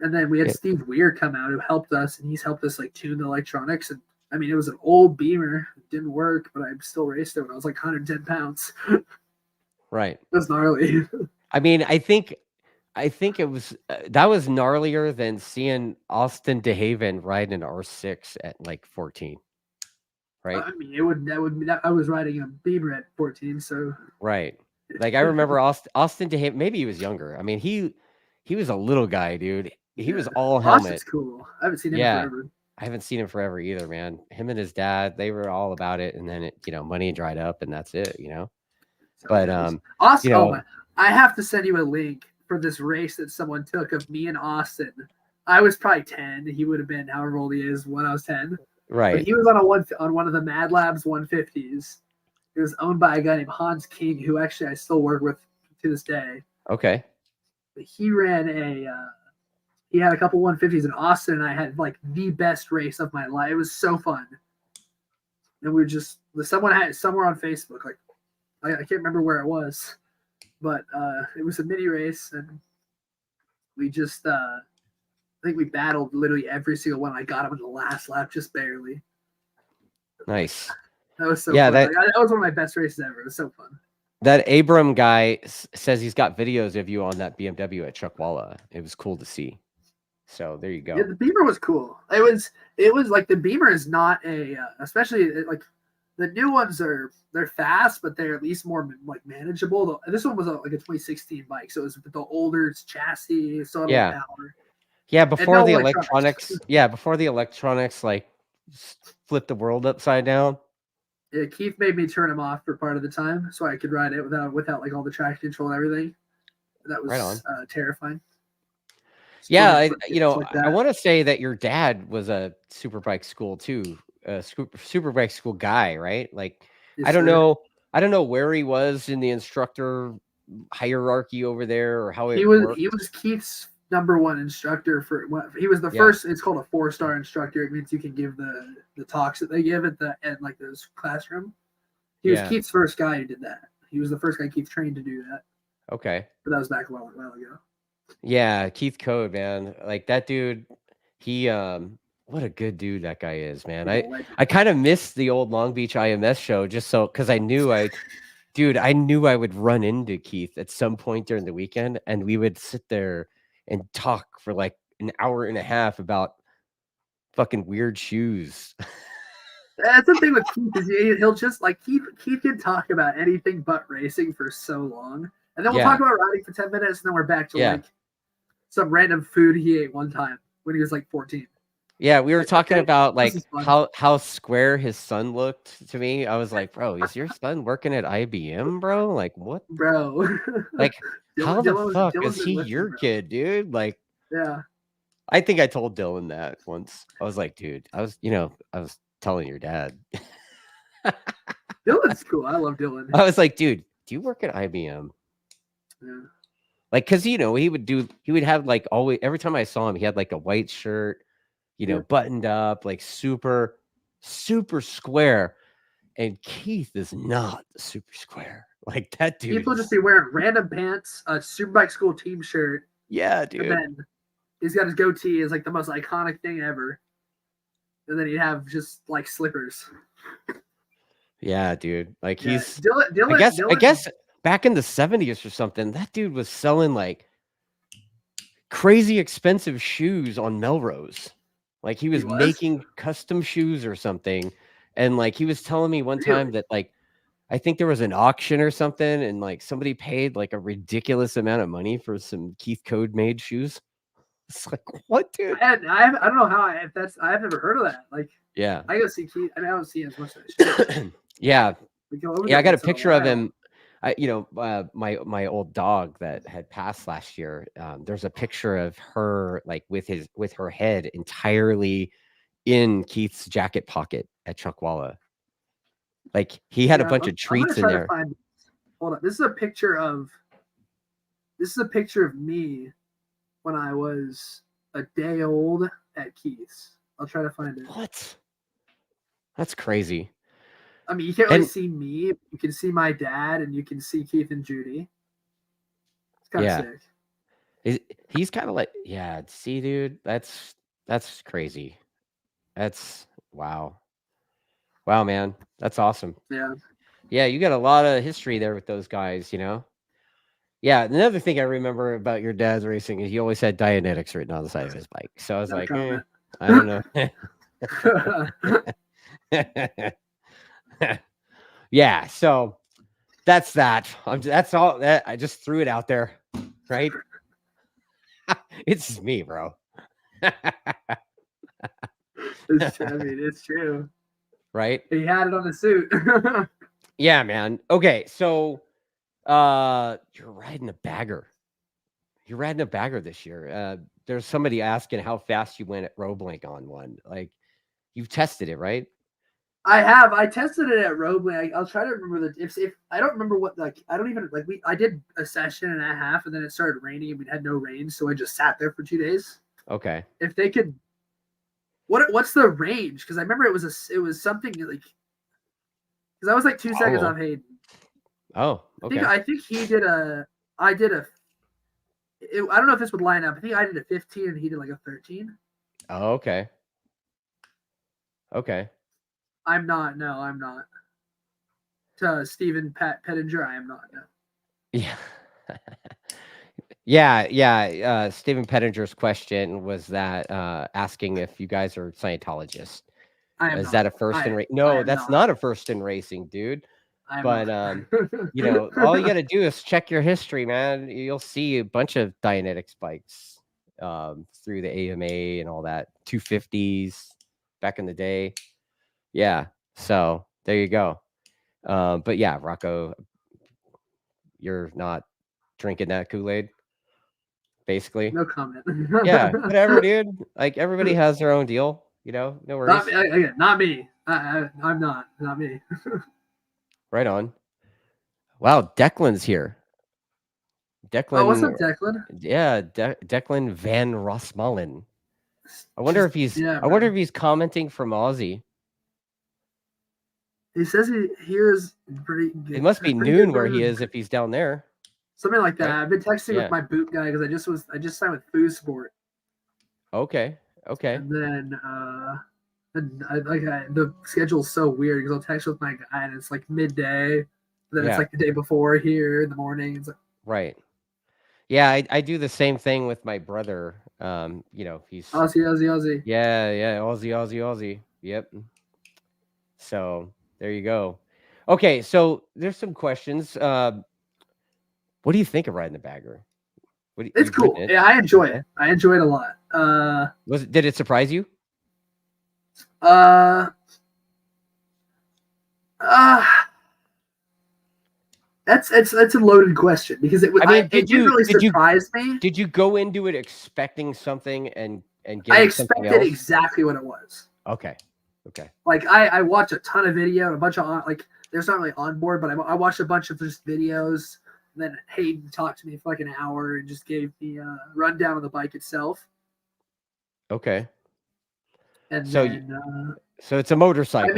And then we had Steve Weir come out who helped us, and he's helped us tune the electronics. And I mean, it was an old Beamer. It didn't work, but I still raced it when I was 110 pounds. Right. That's gnarly. I mean, I think it was that was gnarlier than seeing Austin DeHaven ride an R6 at 14. Right. I mean, I was riding a Beamer at 14, so. Right. I remember Austin DeHaven. Maybe he was younger. I mean, he was a little guy, dude. He was all helmet. Austin's cool. I haven't seen him forever. I haven't seen him forever either, man. Him and his dad, they were all about it, and then money dried up, and that's it, But Austin, I have to send you a link for this race that someone took of me and Austin. I was probably 10. He would have been however old he is when I was 10. Right. But he was on one of the Mad Labs 150s. It was owned by a guy named Hans King, who actually I still work with to this day. Okay. But he ran he had a couple 150s in Austin, and I had the best race of my life. It was so fun. And someone had it somewhere on Facebook. I can't remember where it was, but it was a mini race, and we just I think we battled literally every single one. I got him in the last lap, just barely. Nice. That was so fun. That was one of my best races ever. It was so fun. That Abram guy says he's got videos of you on that BMW at Chuckwalla. It was cool to see. So there you go. Yeah, the Beamer was cool. It was the Beamer is not especially the new ones they're fast, but they're at least more manageable. This one was a 2016 bike, so it was the older chassis, so power. Yeah, before the electronics. Yeah, before the electronics flipped the world upside down. Yeah, Keith made me turn him off for part of the time, so I could ride it without all the traction control and everything. That was right on. Terrifying. Yeah, I want to say that your dad was a Superbike school too, a Superbike school guy, right? Yes, I don't know where he was in the instructor hierarchy over there or how it worked. He was Keith's #1 instructor he was the first. It's called a 4-star instructor. It means you can give the talks that they give at those classroom. He was Keith's first guy who did that. He was the first guy Keith trained to do that. Okay, but that was back a while ago. Yeah, Keith Code, man. That dude, he what a good dude that guy is, man. I kind of missed the old Long Beach IMS show just because I knew I would run into Keith at some point during the weekend, and we would sit there and talk for an hour and a half about fucking weird shoes. That's the thing with Keith is he'll just Keith can talk about anything but racing for so long, and then we'll talk about riding for 10 minutes, and then we're back to some random food he ate one time when he was 14. Yeah, we were talking about how square his son looked to me. I was like, bro, is your son working at IBM, bro? What, bro? How the fuck is he your kid, dude? Yeah. I think I told Dylan that once. I was like, dude, I was telling your dad. Dylan's cool. I love Dylan. I was like, dude, do you work at IBM? Yeah. Because he would have always, every time I saw him, he had a white shirt, buttoned up, super, super square. And Keith is not super square. That dude. People just be wearing random pants, a Superbike school team shirt. Yeah, dude. And then he's got his goatee is the most iconic thing ever. And then he'd have just slippers. Yeah, dude. He's Dylan, I guess back in the 70s or something, that dude was selling crazy expensive shoes on Melrose. Like he He was was? making custom shoes or something. And like he was telling me one time Really? that like I think there was an auction or something, and like somebody paid like a ridiculous amount of money for some Keith Code made shoes. It's like, what, dude? I don't know how if that's I've never heard of that. Like Yeah. I go see Keith. I mean, I don't see him as much as I should. But Yeah. we go over Yeah. there I got a once in a picture of while. him. My old dog that had passed last year. There's a picture of her like with her head entirely in Keith's jacket pocket at Chuckwalla. Like he had a Yeah, bunch of I'm gonna treats in try to there. find. Hold on. This is a picture of me when I was a day old at Keith's. I'll try to find it. What? That's crazy. I mean, you can't really And see me. You can see my dad, and you can see Keith and Judy. It's kind of yeah, sick. he's kind of like, yeah, see, dude, that's crazy. That's wow. Wow, man. That's awesome. Yeah. Yeah, you got a lot of history there with those guys, you know? Yeah, another thing I remember about your dad's racing is he always had Dianetics written on the side of his bike. So I was No like, comment. I don't know. Yeah, so that's that. That's all that I just threw it out there, right? It's just me, bro. I mean, it's true. Right? He had it on the suit. Yeah, man. Okay, so you're riding a bagger. You're riding a bagger this year. There's somebody asking how fast you went at Roebling on one. Like you've tested it, right? I have. I tested it at Roebling. I'll try to remember if I don't remember what I don't even like I did a session and a half and then it started raining and we had no rain, so I just sat there for 2 days. Okay. If they could, what's the range? Because I remember it was something like because I was like 2 seconds off Hayden. Oh, okay. I think he did I did a. I don't know if this would line up. I think I did a 15 and he did like a 13. Oh, okay. Okay. I'm not. No, I'm not. To Stephen Pettinger, I am not. No. Yeah. Yeah. Stephen Pettinger's question was that asking if you guys are Scientologists. Is that a first in racing? No, that's not a first in racing, dude. But you know, all you got to do is check your history, man. You'll see a bunch of Dianetics bikes through the AMA and all that 250s back in the day. Yeah. So there you go. But yeah, Rocco, you're not drinking that Kool-Aid, basically. No comment. Yeah, whatever, dude. Like everybody has their own deal, you know. No worries. Not me. I'm not. Not me. Right on. Wow, Declan's here. Declan. Oh, what's up, Declan? Yeah, Declan Van Rossmullen. I wonder if he's. Yeah, I wonder if he's commenting from Aussie. He says he hears pretty good. It must be noon where he is if he's down there. Something like that. Right? I've been texting with my boot guy because I just signed with Supersport. Okay. Okay. And then the schedule's so weird because I'll text with my guy and it's like midday. Then it's like the day before here in the morning. It's like, right. Yeah, I do the same thing with my brother. You know, he's Aussie. Yeah, Aussie. Yep. So there you go. Okay, so there's some questions. What do you think of riding the bagger? It's cool. Yeah, I enjoy it. I enjoy it a lot. Did it surprise you? That's a loaded question because it didn't really surprise me. Did you go into it expecting something and get I expected exactly what it was. Okay. Like I watched a ton of video and a bunch of there's not really on board, but I watched a bunch of just videos. And then Hayden talked to me for like an hour and just gave me a rundown of the bike itself. Okay. And so it's a motorcycle.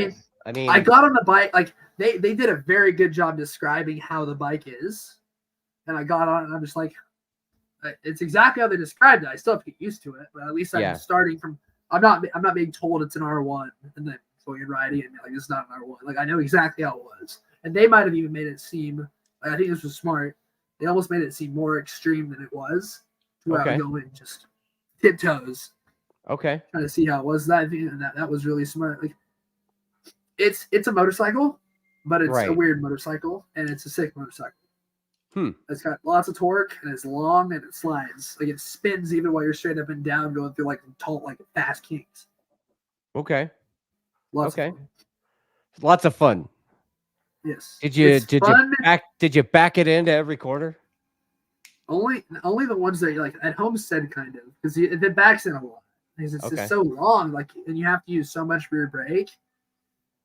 I mean, I got on the bike. Like they did a very good job describing how the bike is. And I got on and I'm just like, it's exactly how they described it. I still have to get used to it, but at least I'm starting from, I'm not being told it's an R1 and then going and riding and like, it's not an R1. Like I know exactly how it was. And they might've even made it seem, like, I think this was smart. They almost made it seem more extreme than it was. To where I would go in just tiptoes. Okay. trying to see how it was. That was really smart. Like, it's a motorcycle, but it's a Right. weird motorcycle, and it's a sick motorcycle. Hmm. It's got lots of torque, and it's long, and it slides. Like, it spins even while you're straight up and down going through like tall, like fast kinks. Okay. Lots of Okay. fun. Lots of fun. Yes, Did it's you fun. back it into every corner? Only the ones that like at Homestead, kind of, because it backs in a lot because it's just Okay. so long. Like, and you have to use so much rear brake.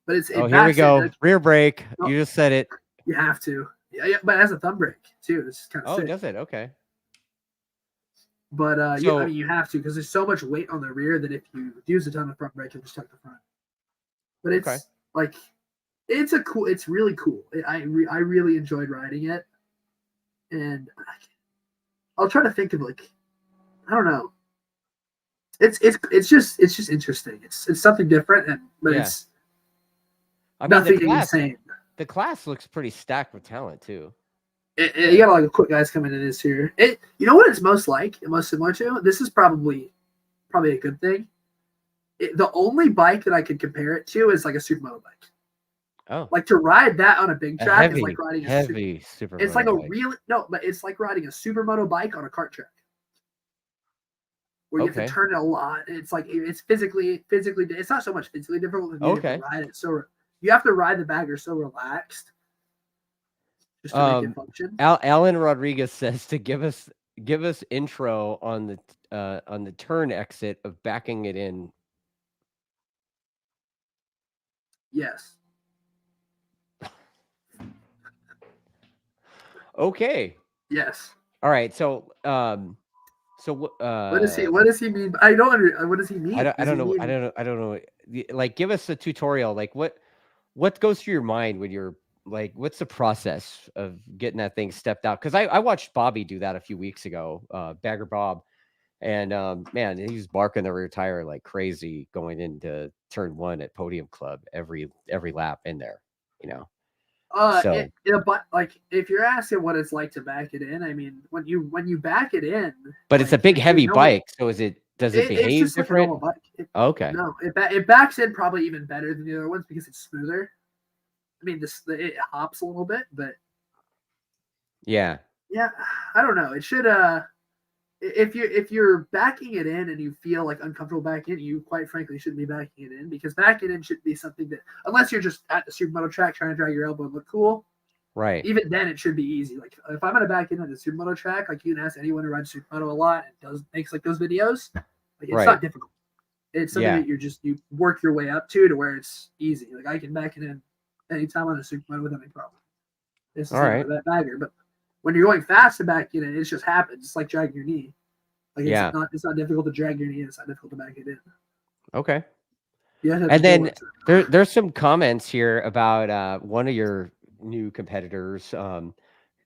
But it Oh, here we backs in. go. Like, Rear brake. oh, You just said it. you have to. Yeah, but it has a thumb brake too. It's kind of Oh, sick. does it? Okay. But I So mean, you have to because there's so much weight on the rear that if you use a ton of front brake, you'll just tuck the front. But it's okay. like it's really cool. I really enjoyed riding it, and I'll try to think of like, I don't know. It's just interesting. It's something different, but Yeah. it's I mean, nothing insane. The class looks pretty stacked with talent too. You got a lot of quick guys coming in this year. You know what it's most similar to? This is probably a good thing. The only bike that I could compare it to is like a supermoto bike. Oh, Like, to ride that on a big track is like riding heavy super. It's like bike. but it's like riding a supermoto bike on a kart track, where you have to turn it a lot. It's like it's physically. It's not so much physically difficult. You have to ride it so you have to ride the bagger so relaxed. Just to make it function. Alan Rodriguez says to give us intro on the turn exit of backing it in. Yes. Okay. Yes. All right. So what does he mean? I don't understand. What does he mean? I don't know. Like, give us a tutorial. Like, what goes through your mind when you're like, what's the process of getting that thing stepped out? Because I watched Bobby do that a few weeks ago, Bagger Bob, and man, he was barking the rear tire like crazy going into turn 1 at Podium Club every lap in there, you know. So, but like, if you're asking what it's like to back it in, I mean, when you back it in, but it's a big heavy bike, so does it behave it's just different? like a normal bike. Okay. No, it backs in probably even better than the other ones because it's smoother. I mean, it hops a little bit, but yeah, I don't know. It should if you're backing it in and you feel like uncomfortable backing in, you quite frankly shouldn't be backing it in, because backing in should be something that, unless you're just at the supermoto track trying to drag your elbow and look cool, right? Even then, it should be easy. Like, if I'm gonna back in at the supermoto track, like, you can ask anyone who rides supermoto a lot and makes like those videos. Like, it's not difficult. It's something that you work your way up to where it's easy. Like, I can back it in anytime on a supermoto without any problem. It's the same with that bagger, but when you're going fast to back it in, it just happens. It's like dragging your knee. Like, it's not difficult to drag your knee. It's not difficult to back it in. Okay. Yeah. And then there's some comments here about one of your new competitors,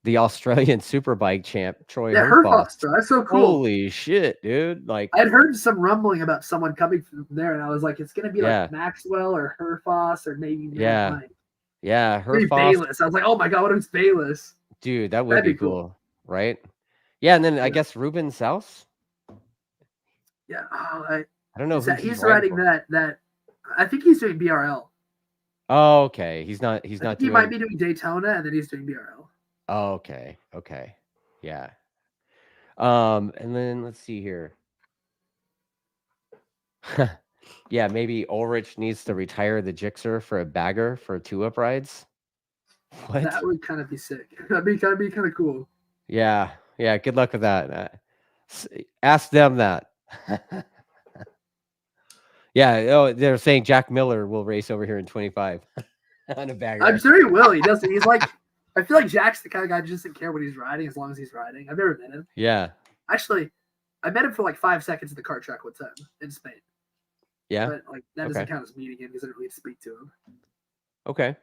the Australian Superbike champ, Troy Herfoss. That's so cool. Holy shit, dude. Like, I'd heard some rumbling about someone coming from there, and I was like, it's going to be like Maxwell or Herfoss or maybe Mike. Yeah, Herfoss. Bayless. I was like, oh my God, what if it's Bayless? Dude, that would be cool. Right? Yeah, and then I guess Ruben South? Yeah. I don't know. He's riding that. I think he's doing BRL. Oh, okay. He's not he might be doing Daytona, and then he's doing BRL. Oh, okay. Yeah. And then let's see here. Yeah, maybe Ulrich needs to retire the Gixxer for a bagger for 2-up rides. What? That would kind of be sick. That'd be kind of cool. Yeah. Good luck with that. Ask them that. Yeah. Oh, they're saying Jack Miller will race over here in 25 on a bagger. I'm sure he will. He does. He's like, I feel like Jack's the kind of guy who just doesn't care what he's riding as long as he's riding. I've never met him. Yeah. Actually, I met him for like 5 seconds at the kart track one time in Spain. Yeah. But like, that doesn't count as meeting him because I didn't really speak to him. Okay.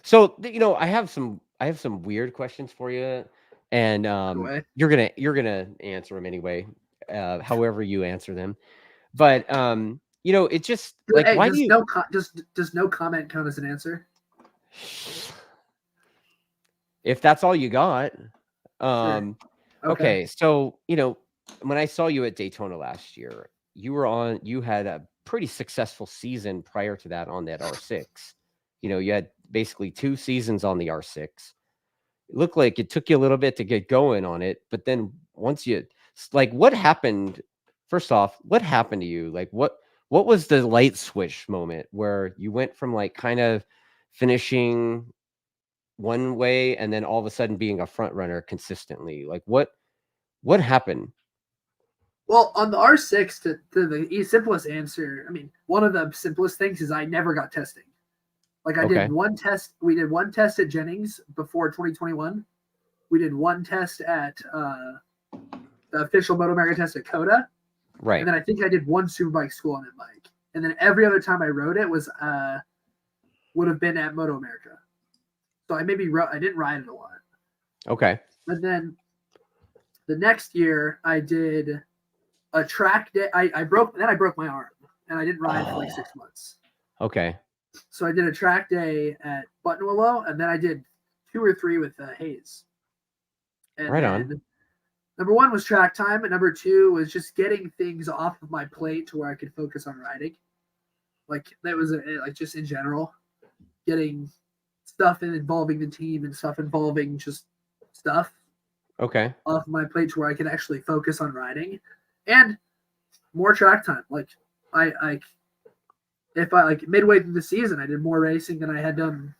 So, I have some weird questions for you, and you're gonna answer them anyway, however you answer them. But it's just like, hey, why does no comment count as an answer? If that's all you got. Sure. Okay. So when I saw you at Daytona last year, you had a pretty successful season prior to that on that R6. You had basically 2 seasons on the R6. It looked like it took you a little bit to get going on it, but then once you like, what happened? First off, what happened to you? Like, what was the light switch moment where you went from like kind of finishing one way and then all of a sudden being a front runner consistently? Like, what happened? Well, on the R6, to the simplest answer, I mean, one of the simplest things is I never got testing. Like I Okay. did one test. We did one test at Jennings before 2021. We did one test at the official MotoAmerica test at Coda. Right. And then I think I did one Superbike school on that bike. And then every other time I rode it was would have been at MotoAmerica. So I didn't ride it a lot. Okay. And then the next year I did a track day. I broke my arm and I didn't ride for like 6 months. Okay. So I did a track day at Buttonwillow, and then I did 2 or 3 with Hayes. And right on. Number 1 was track time, and number 2 was just getting things off of my plate to where I could focus on riding. Like that was like just in general, getting stuff involving the team and stuff involving just stuff. Okay. Off of my plate to where I could actually focus on riding, and more track time. Like if I like midway through the season, I did more racing than I had done.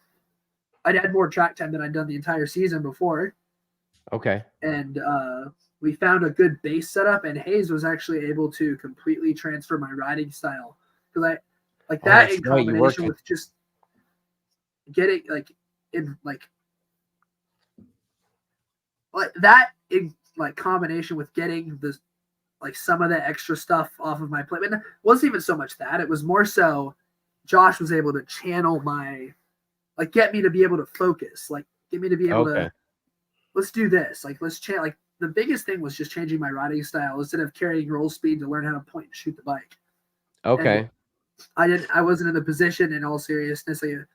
I'd had more track time than I'd done the entire season before. Okay. And we found a good base setup, and Hayes was actually able to completely transfer my riding style because I like that in combination with just getting like in like that in like combination with getting the like some of the extra stuff off of my plate. And it wasn't even so much that. It was more so Josh was able to channel my, like, get me to be able to focus, like, get me to be able to, let's do this. Like, let's channel. Like, the biggest thing was just changing my riding style instead of carrying roll speed to learn how to point and shoot the bike. Okay. And I wasn't in the position, in all seriousness. Like,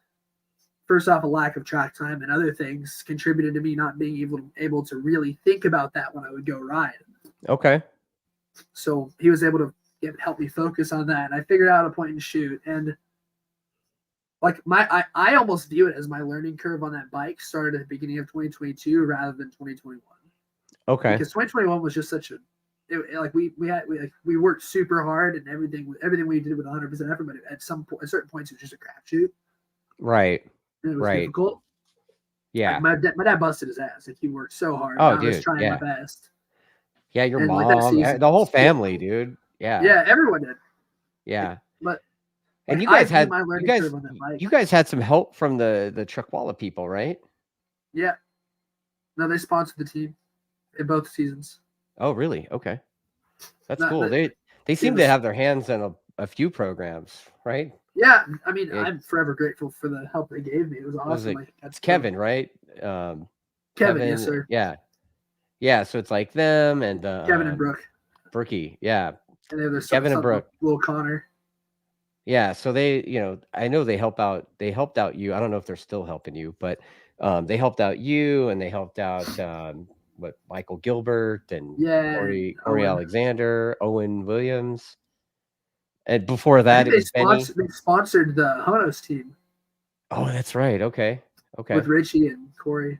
first off, a lack of track time and other things contributed to me not being able to really think about that when I would go ride. Okay. So he was able to help me focus on that. And I figured out a point and shoot. And like I almost view it as my learning curve on that bike started at the beginning of 2022 rather than 2021. Okay. Because 2021 was just such we worked super hard and everything we did with 100% effort, but at certain points it was just a crapshoot. Right. And it was difficult. Yeah. Like my dad busted his ass. Like he worked so hard. Oh, I was trying my best. Yeah, your mom, the whole family, dude. Yeah. Yeah, everyone did. Yeah. But and you guys had some help from the Truckwalla people, right? Yeah. No, they sponsored the team in both seasons. Oh, really? Okay. That's cool. They seem to have their hands on a few programs, right? Yeah, I mean, I'm forever grateful for the help they gave me. It was awesome. It's Kevin, right? Kevin, yes, sir. Yeah. Yeah, so it's like them and Kevin and Brooke. Brookie, yeah. And there's Kevin and Brooke. Little Connor. Yeah, so they, I know they helped out you. I don't know if they're still helping you, but they helped out you and they helped out Michael Gilbert and Corey Alexander, Owen Williams. And before that, they sponsored the Honos team. Oh, that's right. Okay. With Richie and Corey.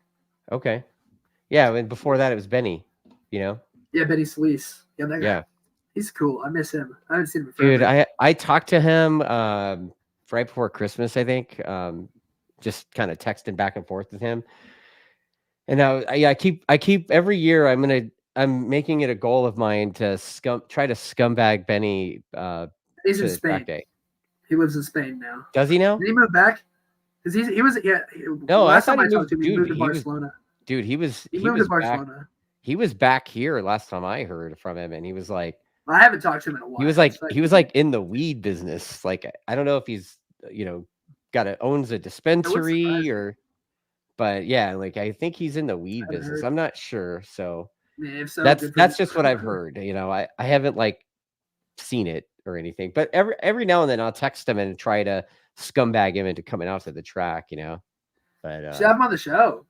Okay. Yeah, and before that, it was Benny, Yeah, Benny Solis. Yeah, that guy. Yeah. He's cool. I miss him. I haven't seen him forever. Dude, I talked to him right before Christmas, I think. Just kind of texting back and forth with him. And now I keep every year I'm making it a goal of mine to try to scumbag Benny he's in Spain. Day. He lives in Spain now. Does he now? Did he move back? Because he was No, last time I talked to him, he moved to Barcelona. He moved to Barcelona. He was back here last time I heard from him, and he was like, I haven't talked to him in a while. He was like in the weed business. Like, I don't know if he's owns a dispensary but yeah, like I think he's in the weed business. I'm not sure. So, if so that's just what I've heard. I haven't like seen it or anything, but every now and then I'll text him and try to scumbag him into coming out to the track, But should have him on the show.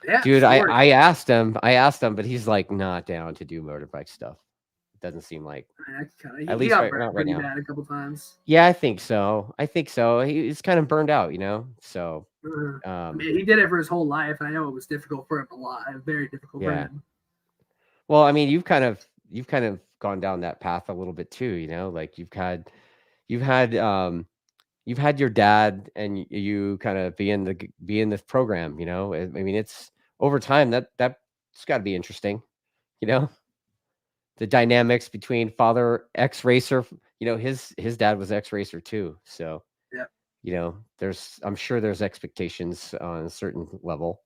Yeah, dude, I asked him, but he's like not down to do motorbike stuff. It doesn't seem like, I mean, at he least got right, burned not right pretty now. bad a couple times. Yeah, I think so. He's kind of burned out, So, I mean, he did it for his whole life, and I know it was difficult for him a lot. Very difficult for yeah. him. Well, I mean, you've kind of gone down that path a little bit too. Like you've had your dad, and you kind of be in this program. I mean, it's over time that's got to be interesting. The dynamics between father ex racer. His dad was ex racer too. So Yeah. I'm sure there's expectations on a certain level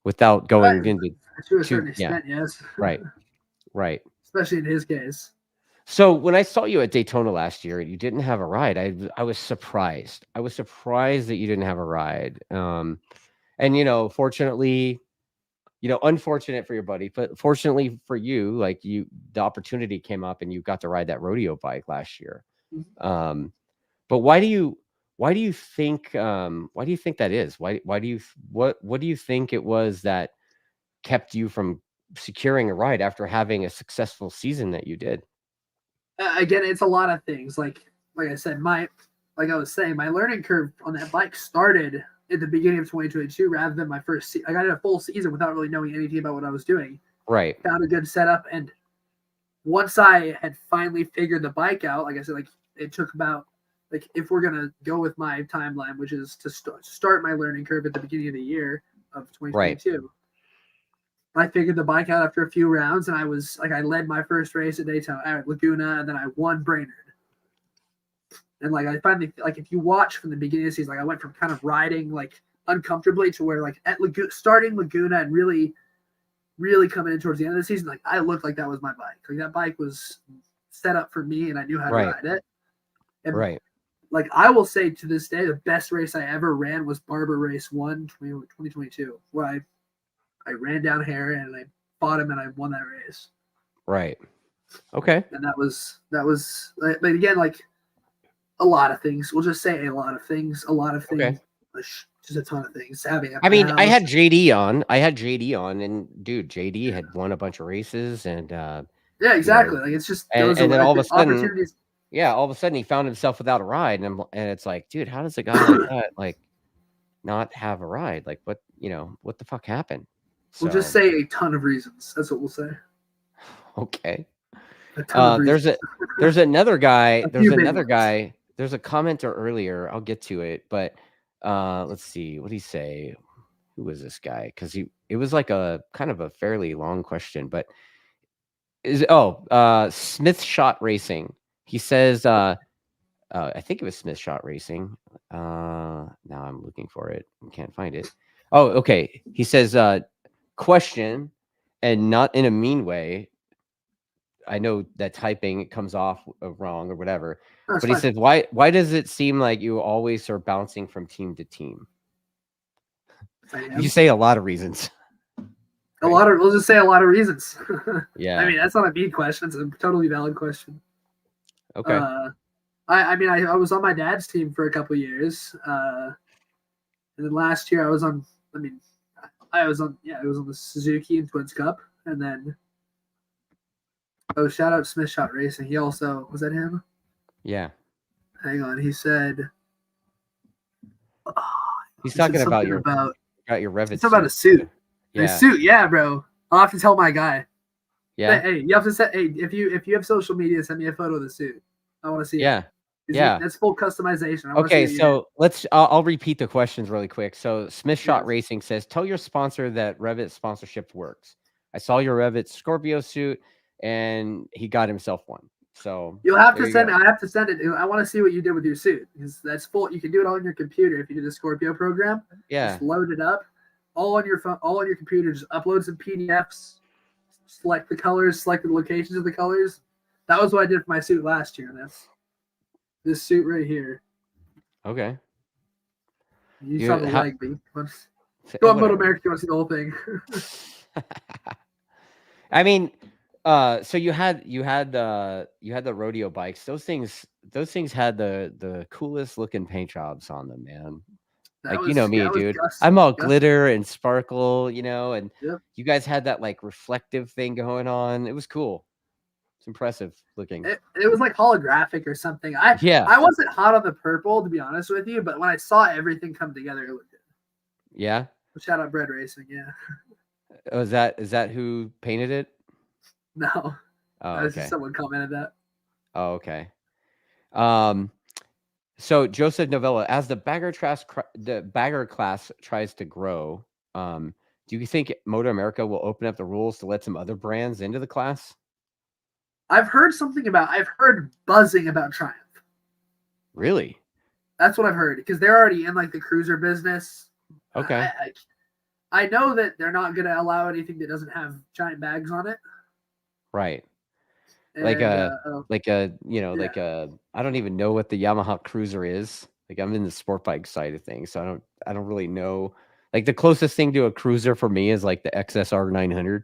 without going into To a certain extent, yes. right. Especially in his case. So when I saw you at Daytona last year and you didn't have a ride, I was surprised. I was surprised that you didn't have a ride. And fortunately, unfortunate for your buddy, but fortunately for you, like the opportunity came up and you got to ride that rodeo bike last year. But why do you think that is? What do you think it was that kept you from securing a ride after having a successful season that you did? Again, it's a lot of things. Like I said, my learning curve on that bike started at the beginning of 2022 rather than my first I got in a full season without really knowing anything about what I was doing. Right. Found a good setup, and once I had finally figured the bike out, like I said, like it took about, like, if we're gonna go with my timeline, which is to start my learning curve at the beginning of the year of 2022. Right. I figured the bike out after a few rounds, and I led my first race at Daytona at Laguna, and then I won Brainerd. And like I finally, like, if you watch from the beginning of the season, like I went from kind of riding like uncomfortably to where, like, at starting Laguna and really coming in towards the end of the season, like I looked like that was my bike. Like that bike was set up for me, and I knew how to ride it. And like I will say to this day, the best race I ever ran was Barber Race 1 2022, where I ran down Hare and I fought him and I won that race. Right. Okay. And that was, but again, like a lot of things. We'll just say a lot of things. Okay. Just a ton of things. I mean, I had JD on, and dude, JD had won a bunch of races, and yeah, exactly. Like it's just and then all of a sudden, all of a sudden he found himself without a ride, and it's like, dude, how does a guy like that like not have a ride? Like what the fuck happened? We'll just say a ton of reasons. That's what we'll say. Okay. There's another guy. There's a commenter earlier. I'll get to it, but let's see. What did he say? Who was this guy? Because it was like a kind of a fairly long question, but Smith Shot Racing. He says, I think it was Smith Shot Racing. Now I'm looking for it and can't find it. Oh, okay. He says, question, and not in a mean way. I know that typing, it comes off wrong or whatever. But he said, why does it seem like you always are bouncing from team to team? You say a lot of reasons. We'll just say a lot of reasons. Yeah. I mean, that's not a mean question. It's a totally valid question. Okay. I mean, I was on my dad's team for a couple of years. And then last year I was on the Suzuki and Twins Cup. And then, shout out Smith Shot Racing. He also, was that him? Yeah. Hang on. He said, he's talking about your Revit. It's about a suit. Yeah. A suit, yeah, bro. I'll have to tell my guy. Yeah. Hey, you have to say, if you have social media, send me a photo of the suit. I want to see it. Yeah. That's full customization. Okay, so I'll repeat the questions really quick. So Smith Shot Racing says, tell your sponsor that Revit sponsorship works. I saw your Revit Scorpio suit, and he got himself one. So you'll have to send it. I have to send it. I want to see what you did with your suit, because that's full. You can do it on your computer if you do the Scorpio program. Yeah. Just load it up, all on your phone, all on your computer. Just upload some PDFs, select the colors, select the locations of the colors. That was what I did for my suit last year. And that's this suit right here. Okay. You saw the leg beat. Go on MotoAmerica. You want to see the whole thing? I mean, so you had the rodeo bikes. Those things had the coolest looking paint jobs on them, man. Me, dude. I'm all glitter and sparkle, and you guys had that like reflective thing going on. It was cool. It's impressive looking. It was like holographic or something. Yeah. I wasn't hot on the purple, to be honest with you, but when I saw everything come together, it looked good. Yeah. Shout out Bread Racing, yeah. Oh, is that who painted it? No, Oh, that was okay. just someone commented that. Oh, okay. So Joseph Novella, as the bagger class tries to grow, do you think MotoAmerica will open up the rules to let some other brands into the class? I've heard buzzing about Triumph. Really? That's what I've heard because they're already in like the cruiser business. Okay. I know that they're not going to allow anything that doesn't have giant bags on it. Right. And, Like a yeah. I don't even know what the Yamaha Cruiser is. Like I'm in the sport bike side of things, so I don't really know. Like the closest thing to a cruiser for me is like the XSR 900.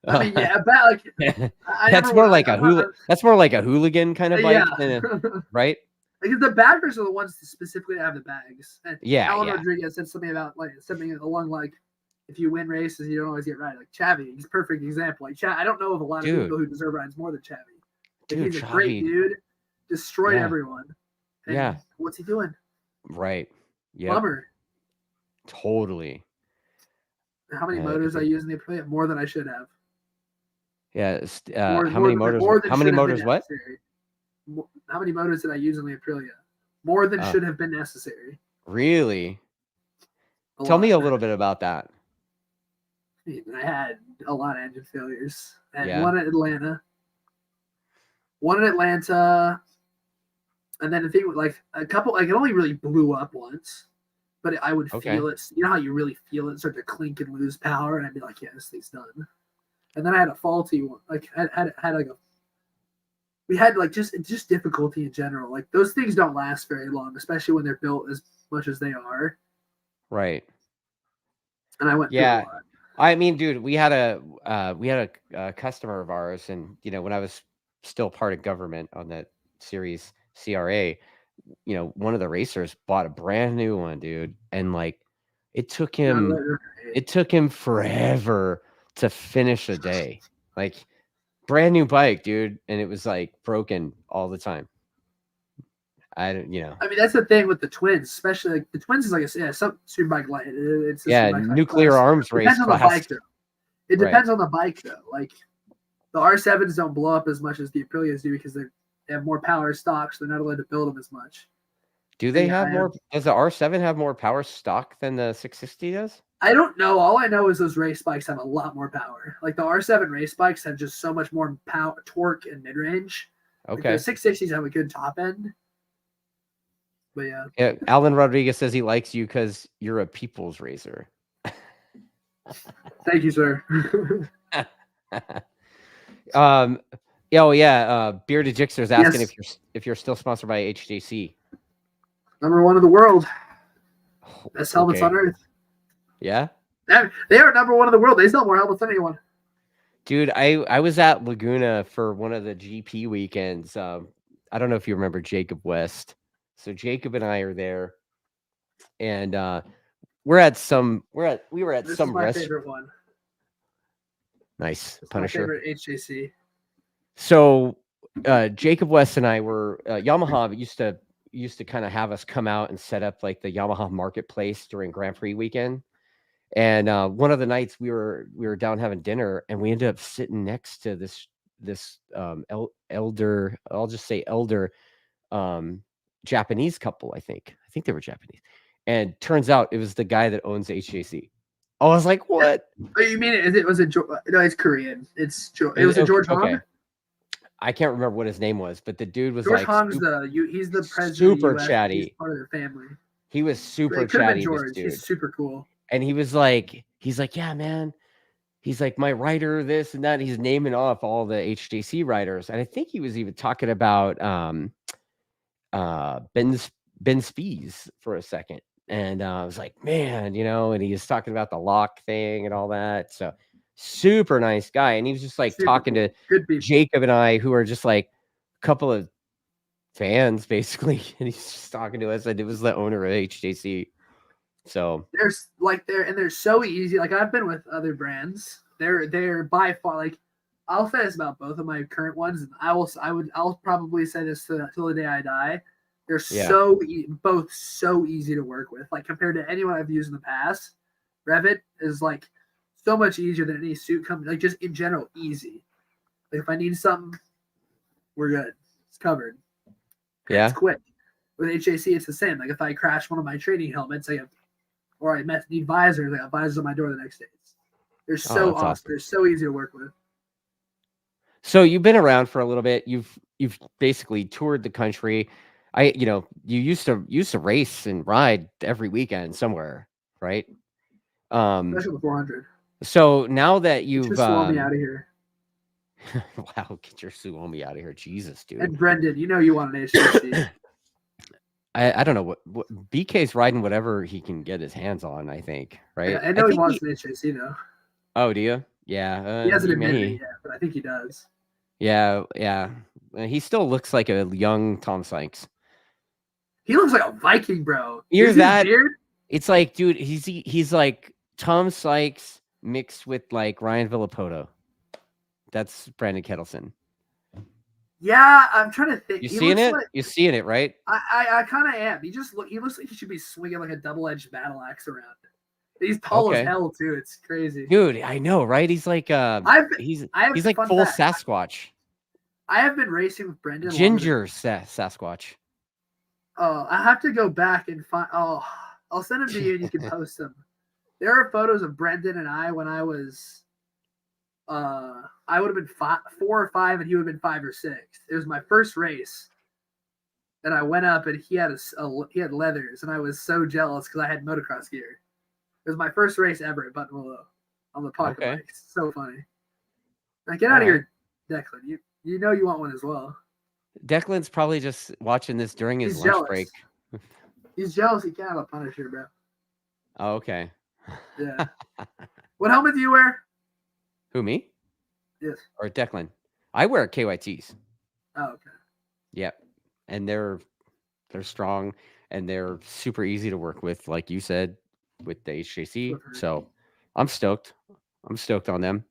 I mean, yeah, but like that's more like a hooligan kind of bike yeah. Right? Because the baggers are the ones that specifically have the bags. And Yeah, Alan yeah. Rodriguez said something about like something along like if you win races, you don't always get right. Like Chavi, he's a perfect example. Like I don't know of a lot of people who deserve rides more than Chavi. Like, he's a great dude, destroyed everyone. And yeah. what's he doing? Right. Yeah. Bummer. Totally. How many motors I use in the Aprilia? More than I should have. Yeah. How many motors? How many motors? What? How many motors did I use in the Aprilia? More than should have been necessary. Really? Tell me a little bit about that. I had a lot of engine failures. I had Yeah. one in Atlanta, and then the thing with like a couple, like it only really blew up once, but I would feel it. You know how you really feel it start to clink and lose power, and I'd be like, "Yeah, this thing's done." And then I had a faulty one. Like we had like just difficulty in general. Like those things don't last very long, especially when they're built as much as they are. Right. And I went through a lot. I mean, dude, we had a customer of ours, and you know, when I was still part of government on that series CRA, you know, one of the racers bought a brand new one, dude, and like it took him forever to finish a day. Like brand new bike, dude, and it was like broken all the time. I don't, you know. I mean, that's the thing with the twins, especially like the twins is like some superbike light. It's nuclear arms race. Depends on the bike though. It depends on the bike though. Like the R7s don't blow up as much as the Aprilias do because they have more power stock, so they're not allowed to build them as much. Do they have more? Does the R7 have more power stock than the 660 does? I don't know. All I know is those race bikes have a lot more power. Like the R7 race bikes have just so much more power, torque, and mid range. Okay. Like the 660s have a good top end. But yeah. Alan Rodriguez says he likes you because you're a people's racer. Thank you, sir. Bearded Jixer's asking if you're still sponsored by HJC. Number one in the world. Best helmets on earth. Yeah? They are number one in the world. They sell more helmets than anyone. Dude, I was at Laguna for one of the GP weekends. I don't know if you remember Jacob West. So Jacob and I are there, and we were at some my favorite one. Nice. It's Punisher. my favorite HJC. So Jacob West and I were Yamaha used to kind of have us come out and set up like the Yamaha marketplace during Grand Prix weekend. And one of the nights we were down having dinner, and we ended up sitting next to this elder, I'll just say elder, Japanese couple. I think they were Japanese, and turns out it was the guy that owns HJC. I was like, what? Oh, you mean it? No, it's Korean. It was a George Hong. I can't remember what his name was, but the dude was George like Hong's he's the president. Super chatty. He's part of their family. He was super chatty. George. He's super cool. And he's like, yeah, man. He's like, my rider, this and that. He's naming off all the HJC riders. And I think he was even talking about Ben Spies for a second. And I was like, man, you know, and he was talking about the lock thing and all that. So super nice guy. And he was just like talking to Jacob and I, who are just like a couple of fans, basically. And he's just talking to us. And it was the owner of HJC. So they're so easy. Like I've been with other brands. They're by far like I'll say this about both of my current ones, and I'll probably say this till the day I die. They're Yeah. both so easy to work with. Like compared to anyone I've used in the past, Revit is like so much easier than any suit company. Like just in general, easy. Like if I need something, we're good. It's covered. Yeah. It's quick. With HAC, it's the same. Like if I crash one of my training helmets, or I need visors, I got visors on my door the next day. They're so awesome. They're so easy to work with. So you've been around for a little bit. You've basically toured the country. You used to race and ride every weekend somewhere, right? Especially the 400. So now that you've get your Suomi out of here. Wow, get your Suomi out of here, Jesus, dude. And Brendan, you want an HAC. I don't know what BK's riding whatever he can get his hands on, I think, right? Yeah, I know he wants an HAC though. Oh, do you? Yeah. He hasn't admitted it yet, but I think he does. Yeah. He still looks like a young Tom Sykes. He looks like a Viking, bro. Here's that. Beard? It's like, dude, he's like Tom Sykes mixed with like Ryan Villapoto. That's Brandon Kettleson. Yeah, I'm trying to think. You seeing it? You're seeing it, right? I kind of am. He looks like he should be swinging like a double-edged battle axe around. He's tall as hell too. It's crazy, dude. I know, right? He's like he's like full Sasquatch. I have been racing with Brendan. Ginger Sasquatch. Oh, I have to go back and find. Oh, I'll send them to you and you can post them. There are photos of Brendan and I when I was. I would have been 4 or 5, and he would have been 5 or 6. It was my first race, and I went up, and he had he had leathers, and I was so jealous because I had motocross gear. It was my first race ever at Button Willow on the pocket bikes. So funny. Now get out of here, Declan. You know you want one as well. Declan's probably just watching this during his lunch break. He's jealous. He can't have a Punisher, bro. Oh, okay. Yeah. What helmet do you wear? Who, me? Yes. Or Declan? I wear KYTs. Oh, okay. Yep. And they're strong and they're super easy to work with, like you said, with the HJC. So I'm stoked. I'm stoked on them.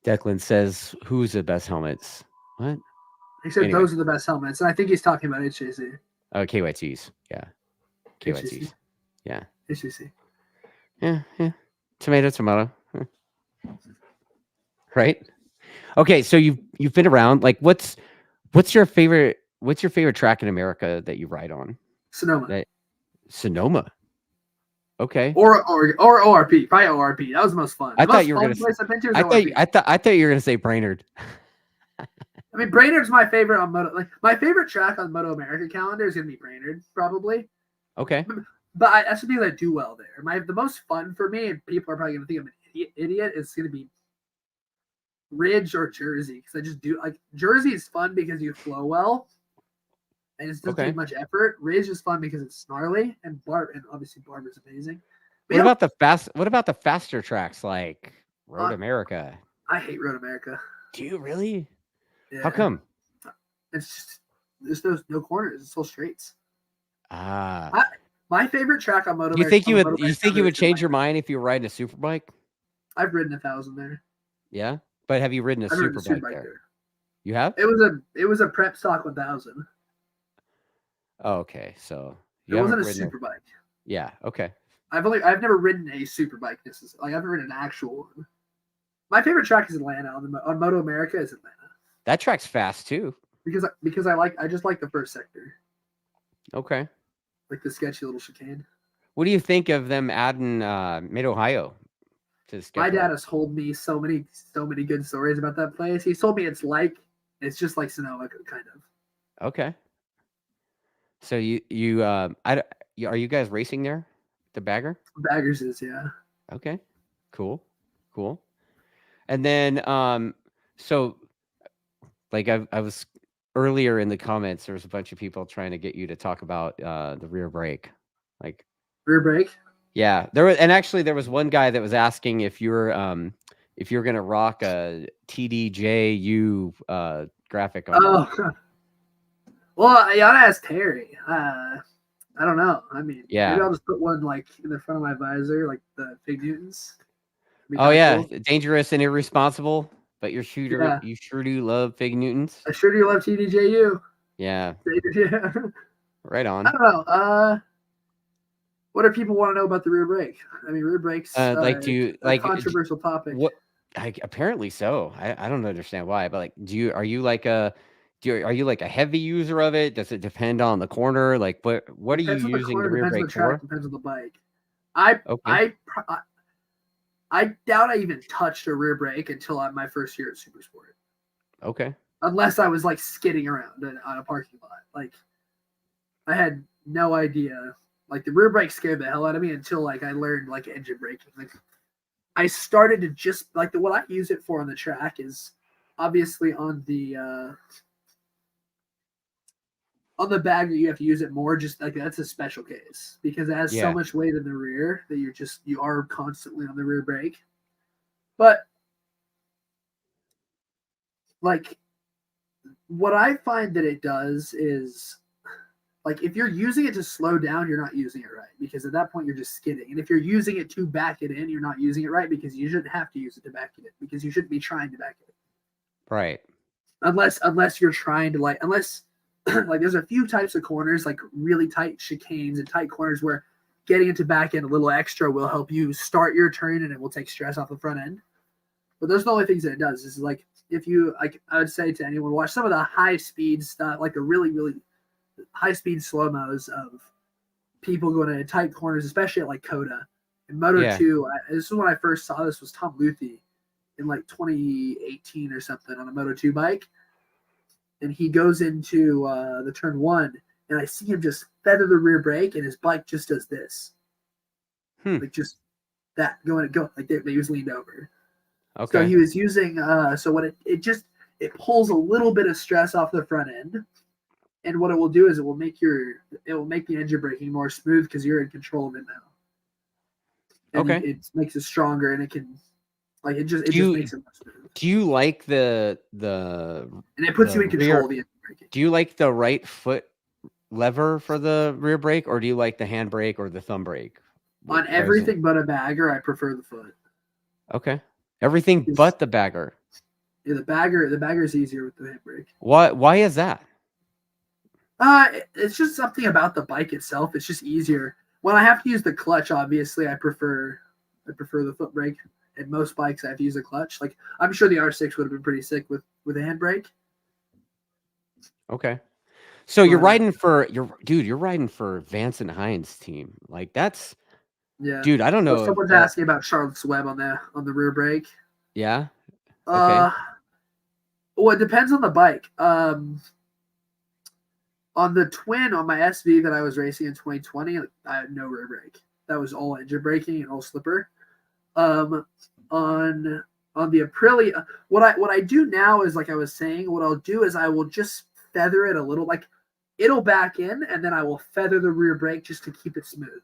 Declan says, who's the best helmets? What? He said those are the best helmets. And I think he's talking about HJC. Oh, KYTs. Yeah. KYTs. HJC. Yeah. HJC. Yeah. Tomato. Right? Okay, so you've been around. Like, what's your favorite track in America that you ride on? Sonoma. Sonoma. Okay. Or ORP. Probably ORP. That was the most fun. I thought you were gonna say Brainerd. I mean, Brainerd's my favorite on Moto. Like my favorite track on MotoAmerica calendar is gonna be Brainerd, probably. Okay. But that's the thing that I do well there. The most fun for me, and people are probably gonna think I'm an idiot, is gonna be Ridge or Jersey, because I just do like Jersey is fun because you flow well, and it doesn't take much effort. Ridge is fun because it's snarly, and obviously Barber's amazing. What about the faster tracks like Road America? I hate Road America. Do you really? Yeah. How come? It's just there's no corners. It's all straights. My favorite track on MotoAmerica. You think you would change your mind if you were riding a superbike? I've ridden 1,000 there. Yeah, but have you ridden a superbike there? You have? It was a prep stock 1,000. Oh, okay, so it wasn't a superbike. Yeah, okay. I've never ridden a superbike. I haven't ridden an actual one. My favorite track is Atlanta on MotoAmerica is Atlanta. That track's fast too. Because I just like the first sector. Okay. Like the sketchy little chicane. What do you think of them adding Mid-Ohio to the schedule? My dad has told me so many good stories about that place. He told me it's just like Sonoma, kind of. Okay. So are you guys racing there? The Bagger? Baggers is, yeah. Okay. Cool. And then so like I was earlier in the comments, there was a bunch of people trying to get you to talk about the rear brake. Like rear brake? Yeah. There was one guy that was asking if you're gonna rock a TDJU graphic on it. Well, you ought to ask Terry. I don't know. I mean, maybe I'll just put one like in the front of my visor, like the Fig Newtons. Oh yeah, cool. Dangerous and irresponsible. but you sure Yeah. do love Fig Newtons. I sure do love TDJU. Yeah, Yeah. right I on. don't know. What do people want to know about the rear brake? I mean, rear brakes Like, do you a controversial topic. what? Apparently so. I don't understand why, but like, are you like a heavy user of it? Does it depend on the corner? Like, what are you Depends on the using corner, the rear depends on the brake track, for? depends on the bike. I Okay. doubt I even touched a rear brake until my first year at Supersport. Okay. Unless I was like skidding around on a parking lot. Like I had no idea. Like the rear brake scared the hell out of me until like I learned like engine braking. Like I started to just like what I use it for on the track is obviously on the bag that you have to use it more. Just like that's a special case because it has so much weight in the rear that you are constantly on the rear brake. But like what I find that it does is like if you're using it to slow down, you're not using it right because at that point you're just skidding. And if you're using it to back it in, you're not using it right because you shouldn't have to use it to back it in because you shouldn't be trying to back it in. Right. Unless you're trying to like there's a few types of corners like really tight chicanes and tight corners where getting it to back end a little extra will help you start your turn and it will take stress off the front end. But those are the only things that it does. This is like if you like I would say to anyone watch some of the high speed stuff, like the really, really high speed slow-mos of people going into tight corners, especially at like Coda. In Moto 2, this is when I first saw this was Tom Luthi in like 2018 or something on a Moto 2 bike. And he goes into the turn 1 and I see him just feather the rear brake and his bike just does this. Like just that go like they was leaned over. Okay. So he was using so when it pulls a little bit of stress off the front end. And what it will do is it will make the engine braking more smooth because you're in control of it now. And it makes it stronger and it can like it just makes it more smooth. Do you like the and it puts you in control of the engine braking. Do you like the right foot lever for the rear brake or do you like the hand brake or the thumb brake? On everything but a bagger, I prefer the foot. Okay. Everything but the bagger. Yeah, the bagger is easier with the hand brake. Why is that? It's just something about the bike itself. It's just easier. When I have to use the clutch, obviously, I prefer the foot brake. And most bikes, I have to use a clutch. Like I'm sure the R6 would have been pretty sick with a hand brake. Okay, so you're riding for Vance and Hines team. Like that's dude. I don't know. Someone's asking about Charlotte's Web on the rear brake. Yeah. Okay. Well, it depends on the bike. On the Twin, on my SV that I was racing in 2020, I had no rear brake. That was all engine braking and all slipper. On the Aprilia, what I do now is like I was saying, what I'll do is I will just feather it a little, like it'll back in, and then I will feather the rear brake just to keep it smooth.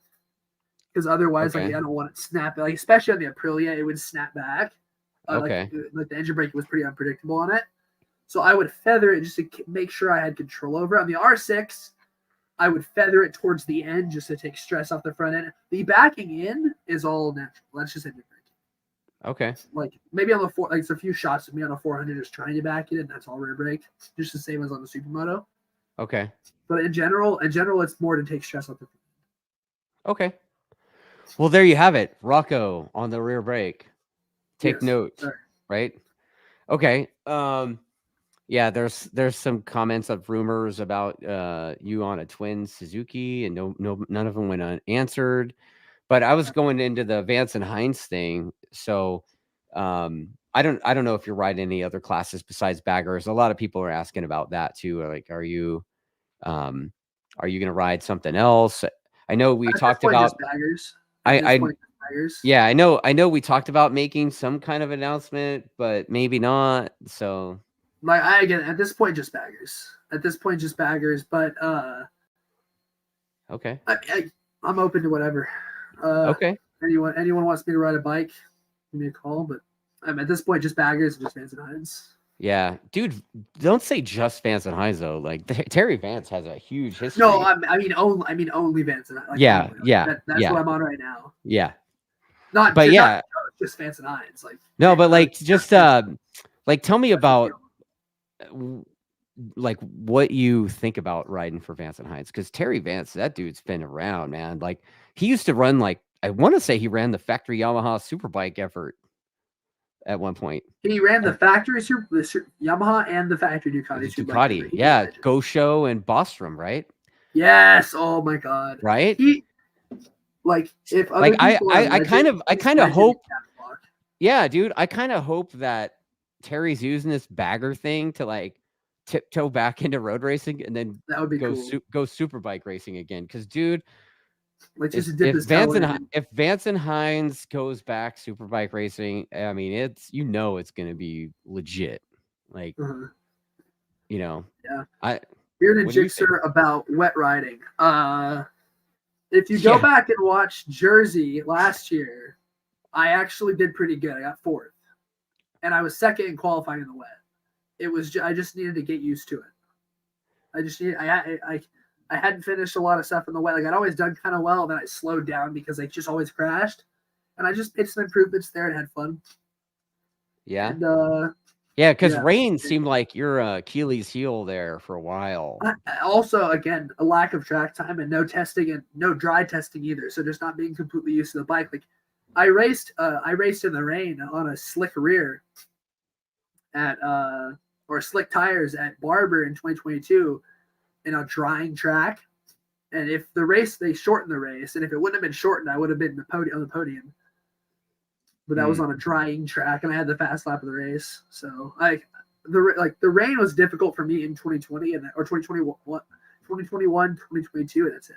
Because otherwise, like I don't want it snap. Like especially on the Aprilia, it would snap back. Like the engine brake was pretty unpredictable on it. So I would feather it just to make sure I had control over it. On the R6, I would feather it towards the end just to take stress off the front end. The backing in is all natural. That's just engine braking. Okay. Like maybe on the it's a few shots of me on a 400 just trying to back it in. That's all rear brake, just the same as on the Supermoto. Okay. But in general, it's more to take stress off the front end. Okay. Well, there you have it. Rocco on the rear brake. Take notes, right? Okay. Yeah, there's some comments of rumors about you on a twin Suzuki, and none of them went unanswered. But I was going into the Vance and Hines thing, so I don't know if you're riding any other classes besides baggers. A lot of people are asking about that too. Like, are you going to ride something else? I know we talked about baggers. Yeah, I know we talked about making some kind of announcement, but maybe not. So. Like at this point, just baggers. But okay. I'm open to whatever. Okay. Anyone wants me to ride a bike, give me a call. But at this point, just baggers and just Vance and Hines. Yeah, dude, don't say just Vance and Hines though. Like Terry Vance has a huge history. No, I mean only Vance and Hines. Like, yeah. That's what I'm on right now. Yeah. Not just Vance and Hines. Like no, but like just Like, tell me That's the about deal. like what you think about riding for Vance and Hines, because Terry Vance, that dude's been around, man. Like, he used to run, like, I want to say he ran the factory Yamaha Superbike effort at one point. He ran the And factory Yamaha and the factory Ducati the Superbike Ducati, effort. He's a yeah, legend. Gosho and Bostrom, right? Yes. Oh my God. Right? He like if Like, other people are I kind legends, of he's legend in hope, caps lock. yeah, dude, I kind of hope that Terry's using this bagger thing to like tiptoe back into road racing and then That would be go cool. go superbike racing again. Because, dude, Like just to dip if his toe in. if Vance and Hines goes back superbike racing, I mean, it's it's going to be legit. Like, Yeah. I Here's a what do you think? jixer about wet riding. If you go Yeah. back and watch Jersey last year, I actually did pretty good. I got 4th, and I was 2nd in qualifying in the wet. It was I just needed to get used to it. I hadn't finished a lot of stuff in the wet. Like I'd always done kind of well, then I slowed down because I just always crashed, and I just made some improvements there and had fun. Yeah. And Yeah, because yeah. rain seemed like your Achilles heel there for a while. Also, again, a lack of track time and no testing and no dry testing either. So just not being completely used to the bike. Like I raced in the rain on a slick rear at or slick tires at Barber in 2022 in a drying track. And if the race, they shortened the race, and if it wouldn't have been shortened, I would have been on the podium. But that was on a drying track, and I had the fast lap of the race. So the rain was difficult for me in 2020 or 2021, 2022, and that's it.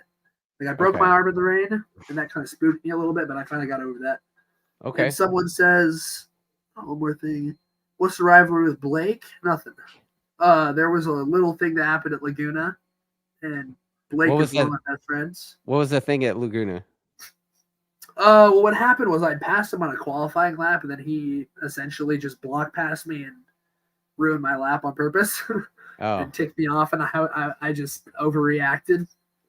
Like I broke my arm in the rain, and that kind of spooked me a little bit, but I finally got over that. Okay. And someone says, one more thing. What's the rivalry with Blake? Nothing. There was a little thing that happened at Laguna, and Blake is one of my best friends. What was the thing at Laguna? Well, what happened was I passed him on a qualifying lap, and then he essentially just blocked past me and ruined my lap on purpose. And ticked me off, and I just overreacted.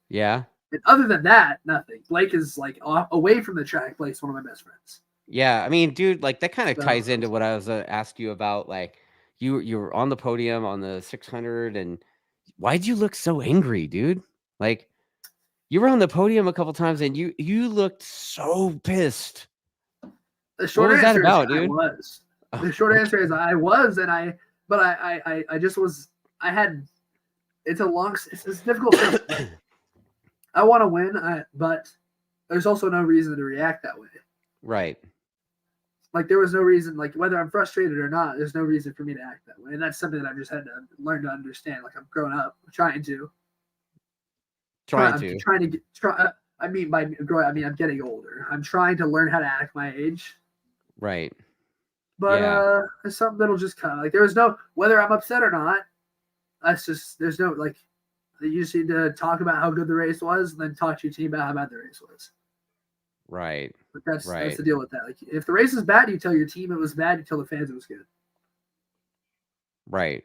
Yeah. And other than that, nothing. Blake is like away from the track. Blake's one of my best friends. Yeah, I mean, dude, like that kind of ties into what I was asked you about. Like, you were on the podium on the 600, and why'd you look so angry, dude? Like, you were on the podium a couple times, and you looked so pissed. The short answer is about, I dude? was. The short answer is I was, and I just was. I had. It's a difficult thing. I want to win, but there's also no reason to react that way. Right. Like there was no reason, like whether I'm frustrated or not, there's no reason for me to act that way, and that's something that I've just had to learn to understand. Like I'm growing up, trying to. I mean, by growing, I mean I'm getting older. I'm trying to learn how to act my age. Right. But it's something that'll just kind of like there was no whether I'm upset or not. That's just there's no like you just need to talk about how good the race was, and then talk to your team about how bad the race was. Right. But that's the deal with that. Like if the race is bad, you tell your team it was bad. You tell the fans it was good. Right.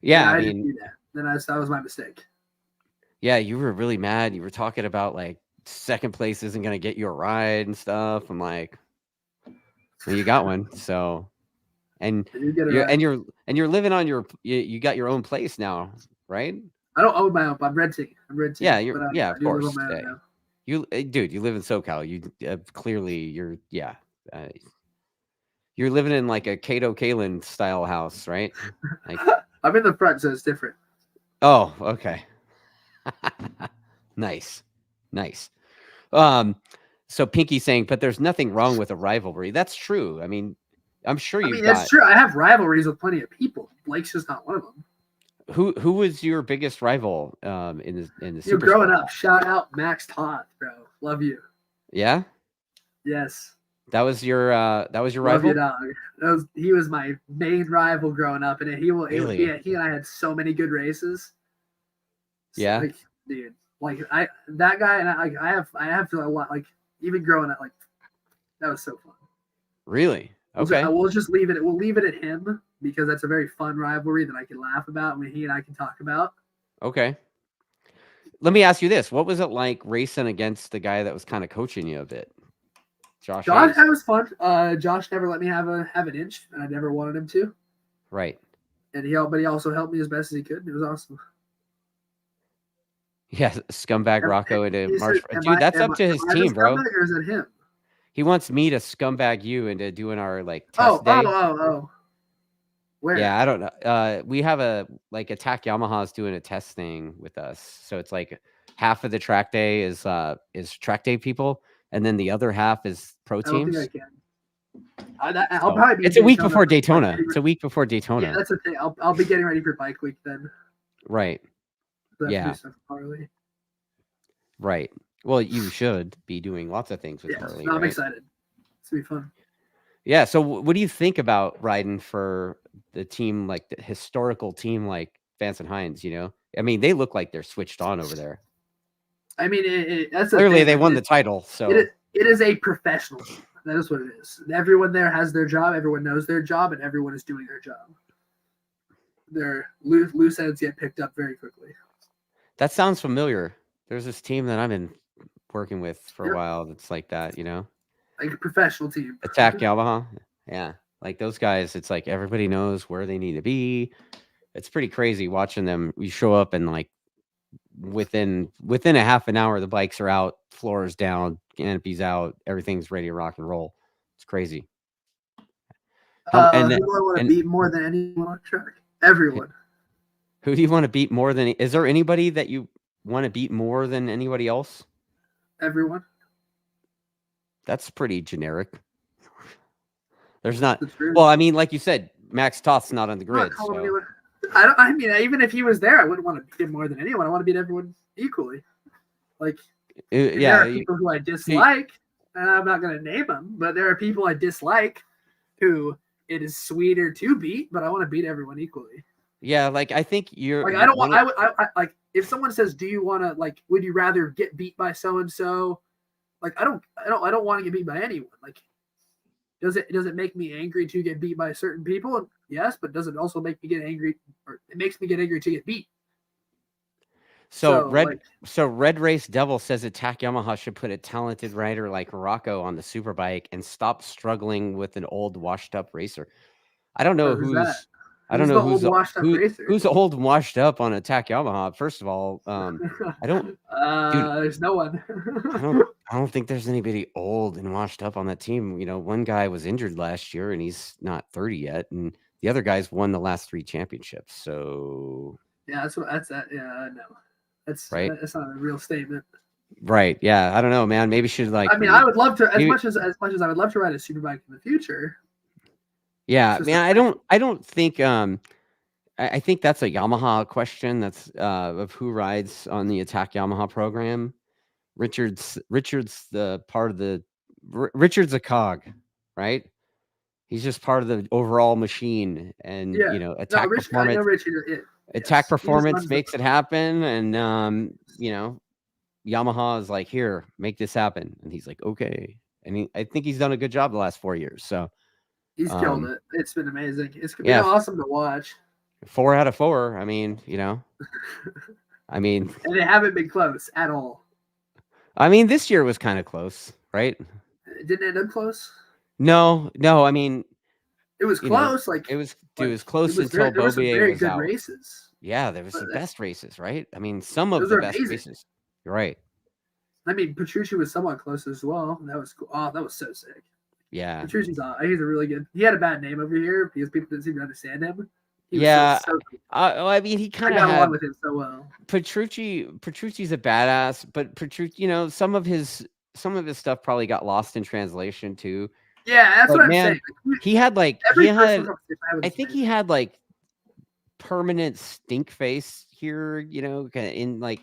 Yeah. I mean, didn't do that. Then that was my mistake. Yeah, you were really mad. You were talking about like second place isn't going to get you a ride and stuff. I'm like, well, you got one. So, and you're living on you got your own place now, right? I don't own my own. I'm renting. Yeah, of course. You live in SoCal. You clearly you're living in like a Cato Kalin style house, right? Like, I'm in the front, so it's different. Oh, okay. Nice. So Pinky saying, but there's nothing wrong with a rivalry. That's true. I mean, I'm sure it's true. I have rivalries with plenty of people. Blake's just not one of them. Who was your biggest rival in the Supersport? Growing up, shout out Max Toth, bro. Love you. Yeah? Yes. That was your rival? You, dog. He was my main rival growing up, and he and I had so many good races. Yeah. Like, dude. Like that guy and I have a lot, like even growing up, like that was so fun. Really? Okay. We'll just leave it. We'll leave it at him because that's a very fun rivalry that I can laugh about when he and I can talk about. Okay. Let me ask you this: what was it like racing against the guy that was kind of coaching you a bit, Josh? That was fun. Josh never let me have an inch, and I never wanted him to. Right. And he also helped me as best as he could. It was awesome. Yeah, scumbag Rocco into He said, March. Dude, that's up to his am I the team, bro. scumbag or is it him? He wants me to scumbag you into doing our like Oh, test day. Where? Yeah, I don't know. We have a Attack Yamaha's doing a test thing with us. So it's like half of the track day is track day people, and then the other half is pro I don't teams. think I can. I'll probably be. It's a week before Daytona. It's a week before Daytona. Yeah, that's the thing. I'll be getting ready for bike week then. Right. Yeah. Harley. Right. Well, you should be doing lots of things with Harley. No, I'm right? excited. It's gonna be fun. Yeah. So, what do you think about riding for the team, like the historical team, like Vance and Hines? You know, I mean, they look like they're switched on over there. I mean, that's clearly they won the title. So it is a professional team. That is what it is. Everyone there has their job. Everyone knows their job, and everyone is doing their job. Their loose ends get picked up very quickly. That sounds familiar. There's this team that I've been working with for a while that's like that, you know? Like a professional team. Attack Yamaha. Yeah. Like those guys, it's like everybody knows where they need to be. It's pretty crazy watching them. We show up and like within a half an hour, the bikes are out, floors down, canopies out, everything's ready to rock and roll. It's crazy. Who do I want to beat more than anyone on track? Everyone. Who do you want to beat more than? Is there anybody that you want to beat more than anybody else? Everyone. That's pretty generic. There's not. Well, I mean, like you said, Max Toth's not on the grid. So. I mean, even if he was there, I wouldn't want to beat him more than anyone. I want to beat everyone equally. Like, there are people who I dislike, and I'm not going to name them, but there are people I dislike who it is sweeter to beat, but I want to beat everyone equally. Yeah, like I think you're like I don't want. I like if someone says, "Do you want to like? Would you rather get beat by so and so?" Like I don't want to get beat by anyone. Like, does it make me angry to get beat by certain people? Yes, but does it also make me get angry? Or it makes me get angry to get beat. So Red Race Devil says Attack Yamaha should put a talented rider like Rocco on the superbike and stop struggling with an old washed up racer. I don't know who's old and washed up on Attack Yamaha. First of all, I don't. There's no one. I don't think there's anybody old and washed up on that team. You know, one guy was injured last year and he's not 30 yet, and the other guys won the last 3 championships. So yeah, that's that. Yeah, I know. That's right. That's not a real statement. Right. Yeah. I don't know, man. Maybe should like. I mean, I would love to as much as I would love to ride a superbike in the future. Yeah, man. I don't think. I think that's a Yamaha question. That's of who rides on the Attack Yamaha program. Richard's the part of the. Richard's a cog, right? He's just part of the overall machine, and you know, Attack Performance. Attack Performance makes it happen, and you know, Yamaha is like, here, make this happen, and he's like, okay, and I think he's done a good job the last 4 years. So he's killed it. It's been amazing. It's been awesome to watch. 4 out of 4. I mean, you know, I mean, and they haven't been close at all. I mean, this year was kind of close, right? It didn't end up close. No. I mean, it was close. Like it was close until there were some very good out. Races. Yeah, there was the best races, right? I mean, some of the best races. You're right. I mean, Petrucci was somewhat close as well. That was cool. Oh, that was so sick. Yeah, Petrucci's he's a really good. He had a bad name over here because people didn't seem to understand him. Yeah, so cool. I mean, he kind of got along with him so well. Petrucci's a badass, but Petrucci, you know, some of his stuff probably got lost in translation too. Yeah, that's what I'm saying. He had like I think he had like permanent stink face here, you know, in like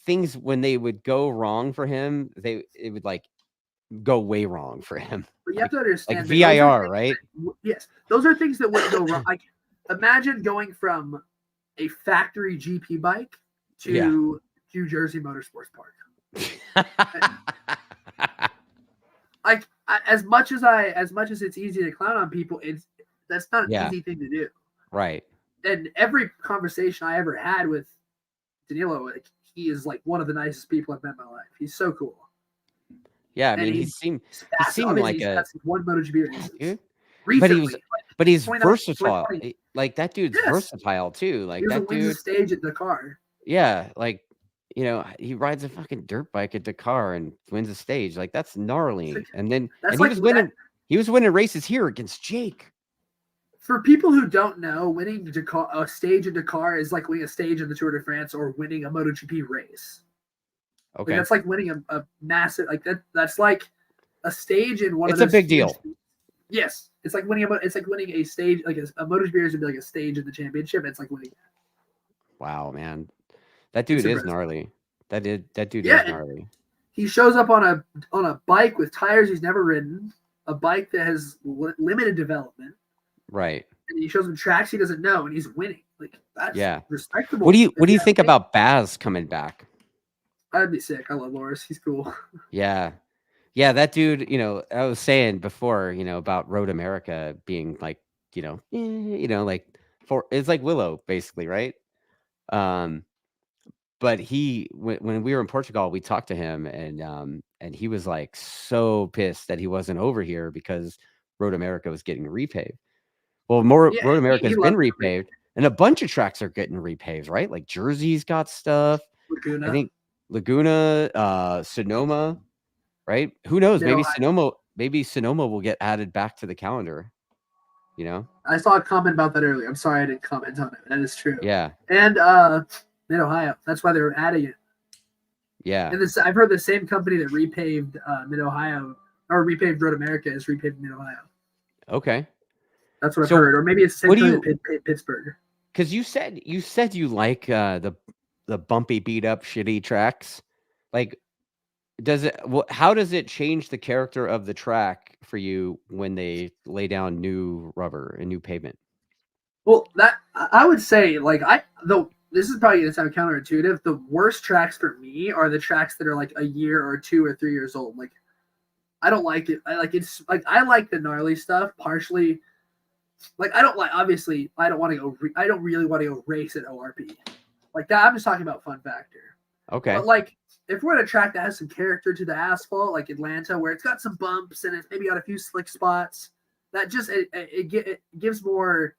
things when they would go wrong for him, it would like go way wrong for him. But you have to understand, like VIR, right? Yes, those are things that wouldn't go wrong. Like, imagine going from a factory GP bike to New Jersey Motorsports Park. Like, as much as it's easy to clown on people, that's not an easy thing to do. Right. And every conversation I ever had with Danilo, like, he is like one of the nicest people I've met in my life. He's so cool. Yeah, I mean, he seemed like he's one MotoGP race. But he was But he's 2019, versatile. 2020. Like that dude's Yes. versatile too. He Like also that wins the dude, stage at Dakar. yeah, like he rides a fucking dirt bike at Dakar and wins a stage. Like that's gnarly. And then That's and he like was that. winning races here against Jake. For people who don't know, winning Dakar, a stage in Dakar is like winning a stage in the Tour de France or winning a MotoGP race. Okay. Like that's like winning a massive that's like a stage in one It's of a those big deal. Yes, it's like winning a stage, like a MotoGP race would be like a stage in the championship. It's like winning that. Wow, man. That dude is gnarly. That dude is gnarly. He shows up on a bike with tires he's never ridden, a bike that has limited development. Right. And he shows him tracks he doesn't know, and he's winning. Like that's respectable. What do you think about Baz coming back? I'd be sick. I love Loris. He's cool. Yeah. Yeah, that dude, I was saying before, about Road America being like, like it's like Willow basically, right? But when we were in Portugal, we talked to him and he was like so pissed that he wasn't over here because Road America was getting repaved. Well, Road America has been repaved, and a bunch of tracks are getting repaved, right? Like Jersey's got stuff. Laguna. I think Laguna, Sonoma, right? Who knows? Maybe Sonoma will get added back to the calendar. I saw a comment about that earlier. I'm sorry I didn't comment on it. That is true. Yeah. And Mid-Ohio. That's why they were adding it. Yeah. And I've heard the same company that repaved Mid-Ohio or repaved Road America is repaved Mid-Ohio. Okay. That's what I've heard. Or maybe it's the same company that Pittsburgh. Because you said you like the bumpy, beat up, shitty tracks. Like, how does it change the character of the track for you when they lay down new rubber and new pavement? Well, that I would say, this is probably going to sound counterintuitive. The worst tracks for me are the tracks that are like a year or 2 or 3 years old. Like, I don't like it. I like the gnarly stuff partially. Like, obviously, I don't really want to go race at ORP. Like that, I'm just talking about fun factor. Okay. But like, if we're at a track that has some character to the asphalt, like Atlanta, where it's got some bumps and it's maybe got a few slick spots, that just it gives more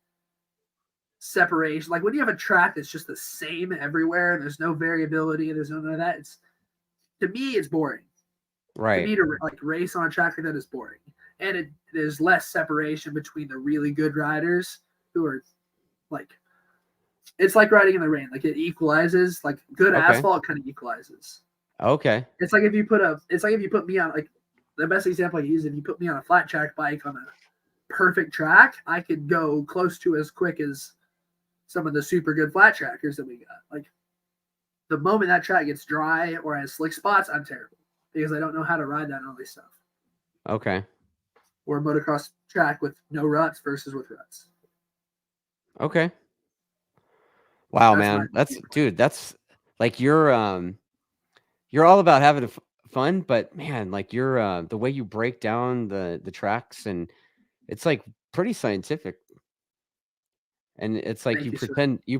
separation. Like when you have a track that's just the same everywhere and there's no variability and there's none of that, to me it's boring. Right. To me, to like race on a track like that is boring, and there's less separation between the really good riders who are like. It's like riding in the rain. Like it equalizes. Like good asphalt kind of equalizes. Okay. It's like if you put me on, like, the best example I use, if you put me on a flat track bike on a perfect track, I could go close to as quick as some of the super good flat trackers that we got. Like the moment that track gets dry or has slick spots, I'm terrible because I don't know how to ride that early stuff. Okay. Or a motocross track with no ruts versus with ruts. Okay. Wow, man. That's like you're all about having fun, but man, like you're the way you break down the tracks, and it's like pretty scientific. And it's like you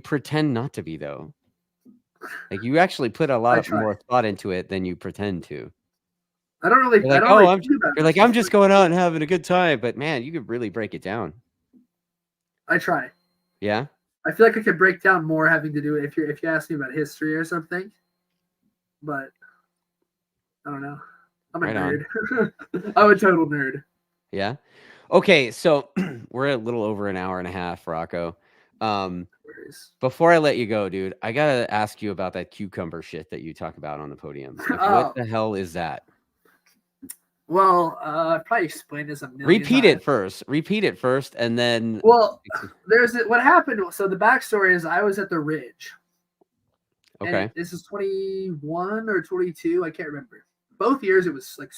pretend not to be, though. Like you actually put a lot more thought into it than you pretend to. I don't really. You're like, I'm just going out and having a good time, but man, you could really break it down. I try. Yeah. I feel like I could break down more having to do it if you ask me about history or something. But I don't know. I'm a nerd. I'm a total nerd. Yeah. Okay, so we're a little over an hour and a half, Rocco. Before I let you go, dude, I gotta ask you about that cucumber shit that you talk about on the podium. Like, what the hell is that? Well, I've probably explained this a million Repeat it first, and then. Well, what happened. So the backstory is I was at the Ridge. Okay. And this is 21 or 22. I can't remember. Both years it was like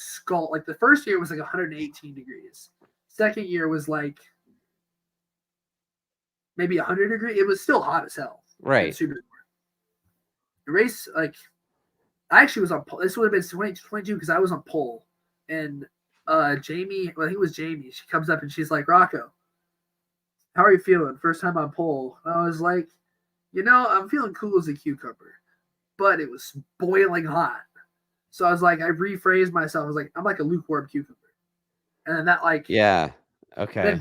like the first year was like 118 degrees. Second year was like maybe 100 degrees. It was still hot as hell. Right. The race, like, I actually was on pole. This would have been 2022 because I was on pole. And Jamie, well, I think it was Jamie. She comes up and she's like, Rocco, how are you feeling? First time on pole. And I was like, I'm feeling cool as a cucumber. But it was boiling hot. So I was like, I rephrased myself. I was like, I'm like a lukewarm cucumber. And then that, like. Yeah. Okay. Then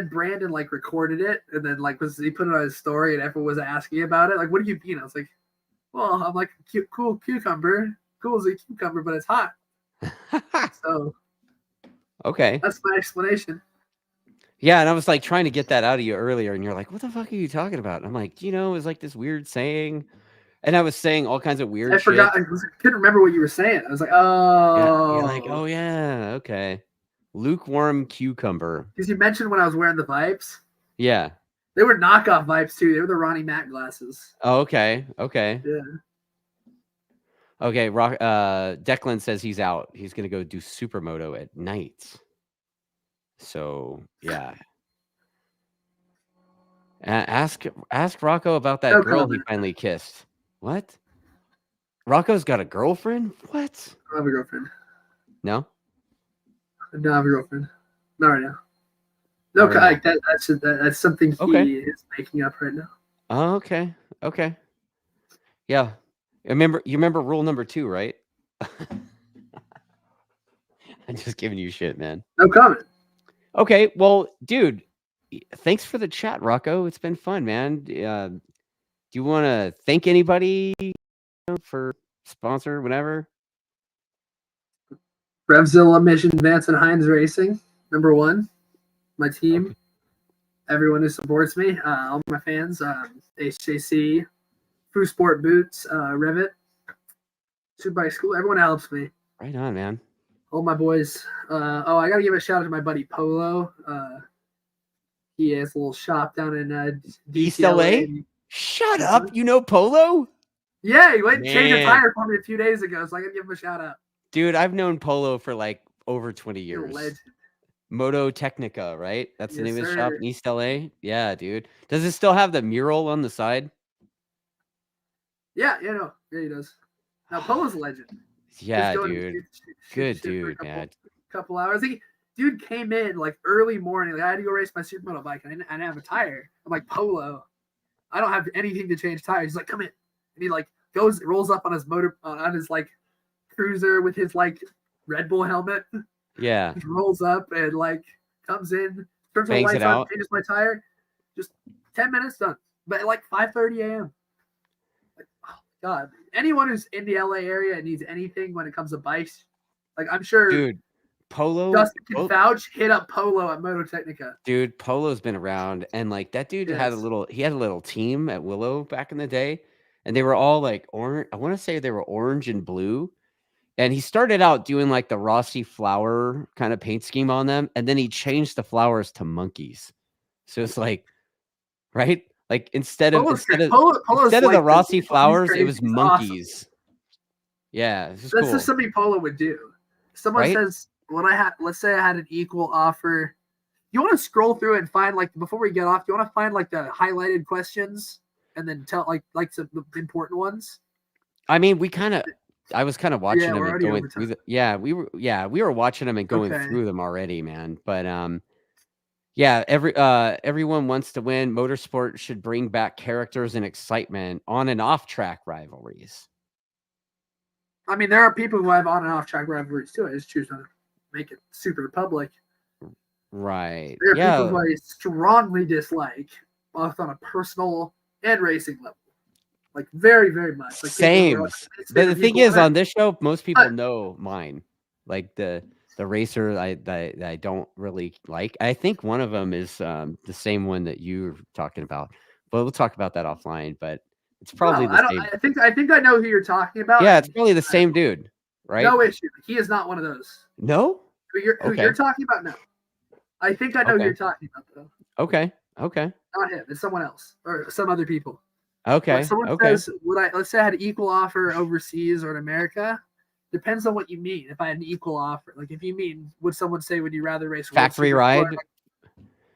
Brandon like recorded it, and then like he put it on his story, and everyone was asking about it. Like, what do you mean? I was like, well, I'm like cool cucumber, cool as a cucumber, but it's hot. So Okay. that's my explanation. Yeah, and I was like trying to get that out of you earlier, and you're like, "What the fuck are you talking about?" And I'm like, it was like this weird saying, and I was saying all kinds of weird I shit. forgot. I couldn't remember what you were saying. I was like, Yeah, you're like, oh, "Oh yeah, okay." Lukewarm cucumber. because you mentioned when I was wearing the Vipes. Yeah. They were knockoff Vipes too. They were the Ronnie Mack glasses. Oh, okay. Okay. Yeah. Okay. Declan says he's out. He's gonna go do supermoto at night. So yeah. Ask Rocco about that girl he finally kissed. What? Rocco's got a girlfriend? What? I don't have a girlfriend. No? I don't have a girlfriend. Not right now. No, Right now. that's something he is making up right now. Oh, okay. Okay. Yeah. You remember rule number 2, right? I'm just giving you shit, man. No comment. Okay. Well, dude, thanks for the chat, Rocco. It's been fun, man. Do you want to thank anybody for sponsor, whatever? Revzilla, Mission, Vance, and Hines Racing, number 1. My team, Okay. Everyone who supports me, all my fans, HJC, Supersport Boots, Rivet, Superbike School, everyone helps me. Right on, man. All my boys. I got to give a shout out to my buddy Polo. He has a little shop down in East LA? Shut up. You know Polo? Yeah, he went and changed a tire for me a few days ago, so I got to give him a shout out. Dude, I've known Polo for like over 20 years. Legend. Moto Technica, right? That's the name of the shop in East LA. Yeah, dude. Does it still have the mural on the side? Yeah, he does. Now Polo's a legend. Yeah, dude. Good dude, man. Couple hours. Dude came in like early morning. Like, I had to go race my supermoto bike, and I didn't have a tire. I'm like, Polo, I don't have anything to change tires. He's like, come in, and he like rolls up on his on his like cruiser with his like Red Bull helmet. Yeah. He rolls up and like comes in, turns the lights on, changes my tire. Just 10 minutes done. But at like 5:30 a.m. Like, oh God. Anyone who's in the LA area and needs anything when it comes to bikes, like I'm sure dude, Polo Justin can vouch, hit up Polo at Mototechnica. Dude, Polo's been around, and like that dude had a little team at Willow back in the day, and they were all like orange. I want to say they were orange and blue. And he started out doing like the Rossi flower kind of paint scheme on them, and then he changed the flowers to monkeys. So it's like, right? Like instead of the Rossi flowers, it was monkeys. Awesome. Yeah, that's cool. Just something Polo would do. Someone says, let's say I had an equal offer. You want to scroll through and find like before we get off, you want to find like the highlighted questions and then tell like some important ones. I mean, I was kind of watching them and going through we were watching them and going through them already, man. But everyone wants to win. Motorsport should bring back characters and excitement on and off track rivalries. I mean, there are people who have on and off track rivalries too. I just choose not to make it super public. Right. There are people who I strongly dislike, both on a personal and racing level. Like very, very much. Like same. But the thing is, on this show, most people know mine. Like the racer I don't really like. I think one of them is the same one that you're talking about. But we'll talk about that offline. But it's probably the same. I think I know who you're talking about. Yeah, it's probably the same dude, right? No issue. He is not one of those. No? Who you're talking about? No. I think I know who you're talking about though. Okay. Not him. It's someone else or some other people. Okay. Someone says, let's say I had an equal offer overseas or in America. Depends on what you mean. If I had an equal offer, like if you mean, would someone say, would you rather race factory ride,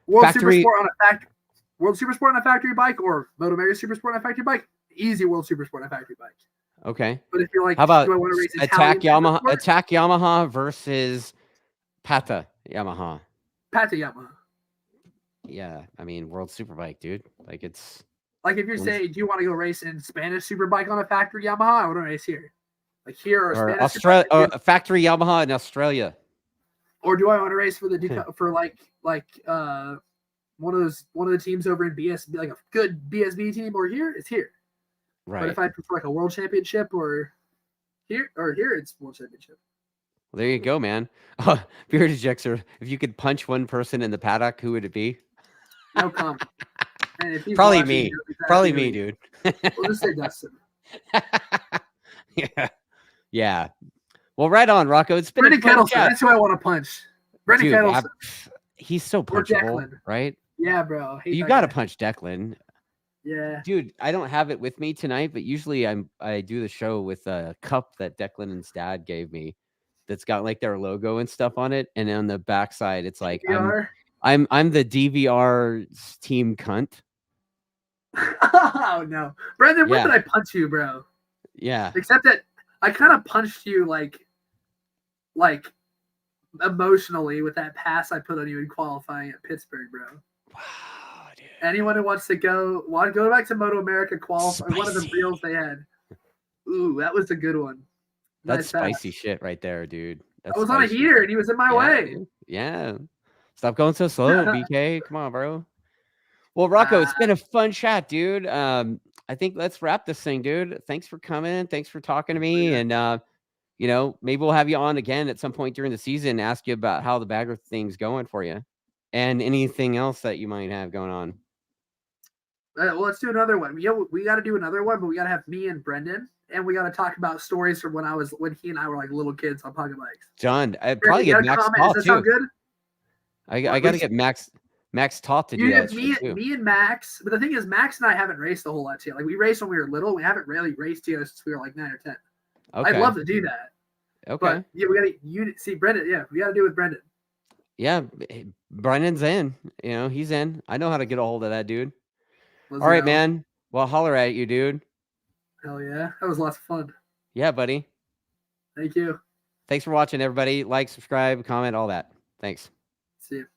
World Supersport on a factory bike, or MotoAmerica Supersport on a factory bike? Easy World Supersport on a factory bike. Okay. But if you're like, how about do I want to race Attack Yamaha versus Pata Yamaha? Pata Yamaha. Yeah, I mean World Superbike, dude. Like it's. Like if you're saying, do you want to go race in Spanish Superbike on a factory Yamaha? I want to race here. Like here or Spanish factory Yamaha in Australia. Or do I want to race for the for like one of the teams over in BSB, like a good BSB team, or here? It's here. Right. But if I prefer like a world championship or here, it's world championship. Well, there you go, man. Oh, Bearded Jexer, if you could punch one person in the paddock, who would it be? No comment. And if he's Probably watching, me. you know exactly Probably who me, he dude. We'll just say Dustin. Yeah. Yeah. Well, right on, Rocco. It's been Brendan a fun Kettleson. chat. That's who I want to punch. Brendan Dude, Kettleson. he's so Or punchable, Declan. right? Yeah, bro. Hate You that got to guy. punch Declan. Yeah. Dude, I don't have it with me tonight, but usually I do the show with a cup that Declan and Dad gave me that's got like their logo and stuff on it, and on the backside it's like DVR? I'm the DVR team cunt. Oh no, Brendan, when Yeah. did I punch you, bro? Yeah. Except that I kind of punched you like emotionally with that pass I put on you in qualifying at Pittsburgh, bro. Wow, dude. Anyone who wants to go back to MotoAmerica qualify, one of the reels they had. Ooh, that was a good one. That's Nice spicy shit right there, dude. That's I was on a heater and he was in my way. Dude. Yeah. Stop going so slow, BK. Come on, bro. Well, Rocco, it's been a fun chat, dude. I think let's wrap this thing, dude. Thanks for coming. Thanks for talking to me. And you know, maybe we'll have you on again at some point during the season and ask you about how the bagger thing's going for you and anything else that you might have going on. Well, let's do another one. We got to do another one, but we got to have me and Brendan, and we got to talk about stories from when he and I were like little kids on pocket bikes. John, I'd probably get Max Toth, Does that sound good? I got to get Max Toth to do that. Me and Max, but the thing is, Max and I haven't raced a whole lot together. Like we raced when we were little. We haven't really raced together since we were like 9 or 10. Okay. I'd love to do that. Okay. But yeah, we got to see Brendan. Yeah, we got to do it with Brendan. Yeah, Brendan's in. You know, he's in. I know how to get a hold of that dude. All right, man. Well, holler at you, dude. Hell yeah. That was lots of fun. Yeah, buddy. Thank you. Thanks for watching, everybody. Like, subscribe, comment, all that. Thanks. See you.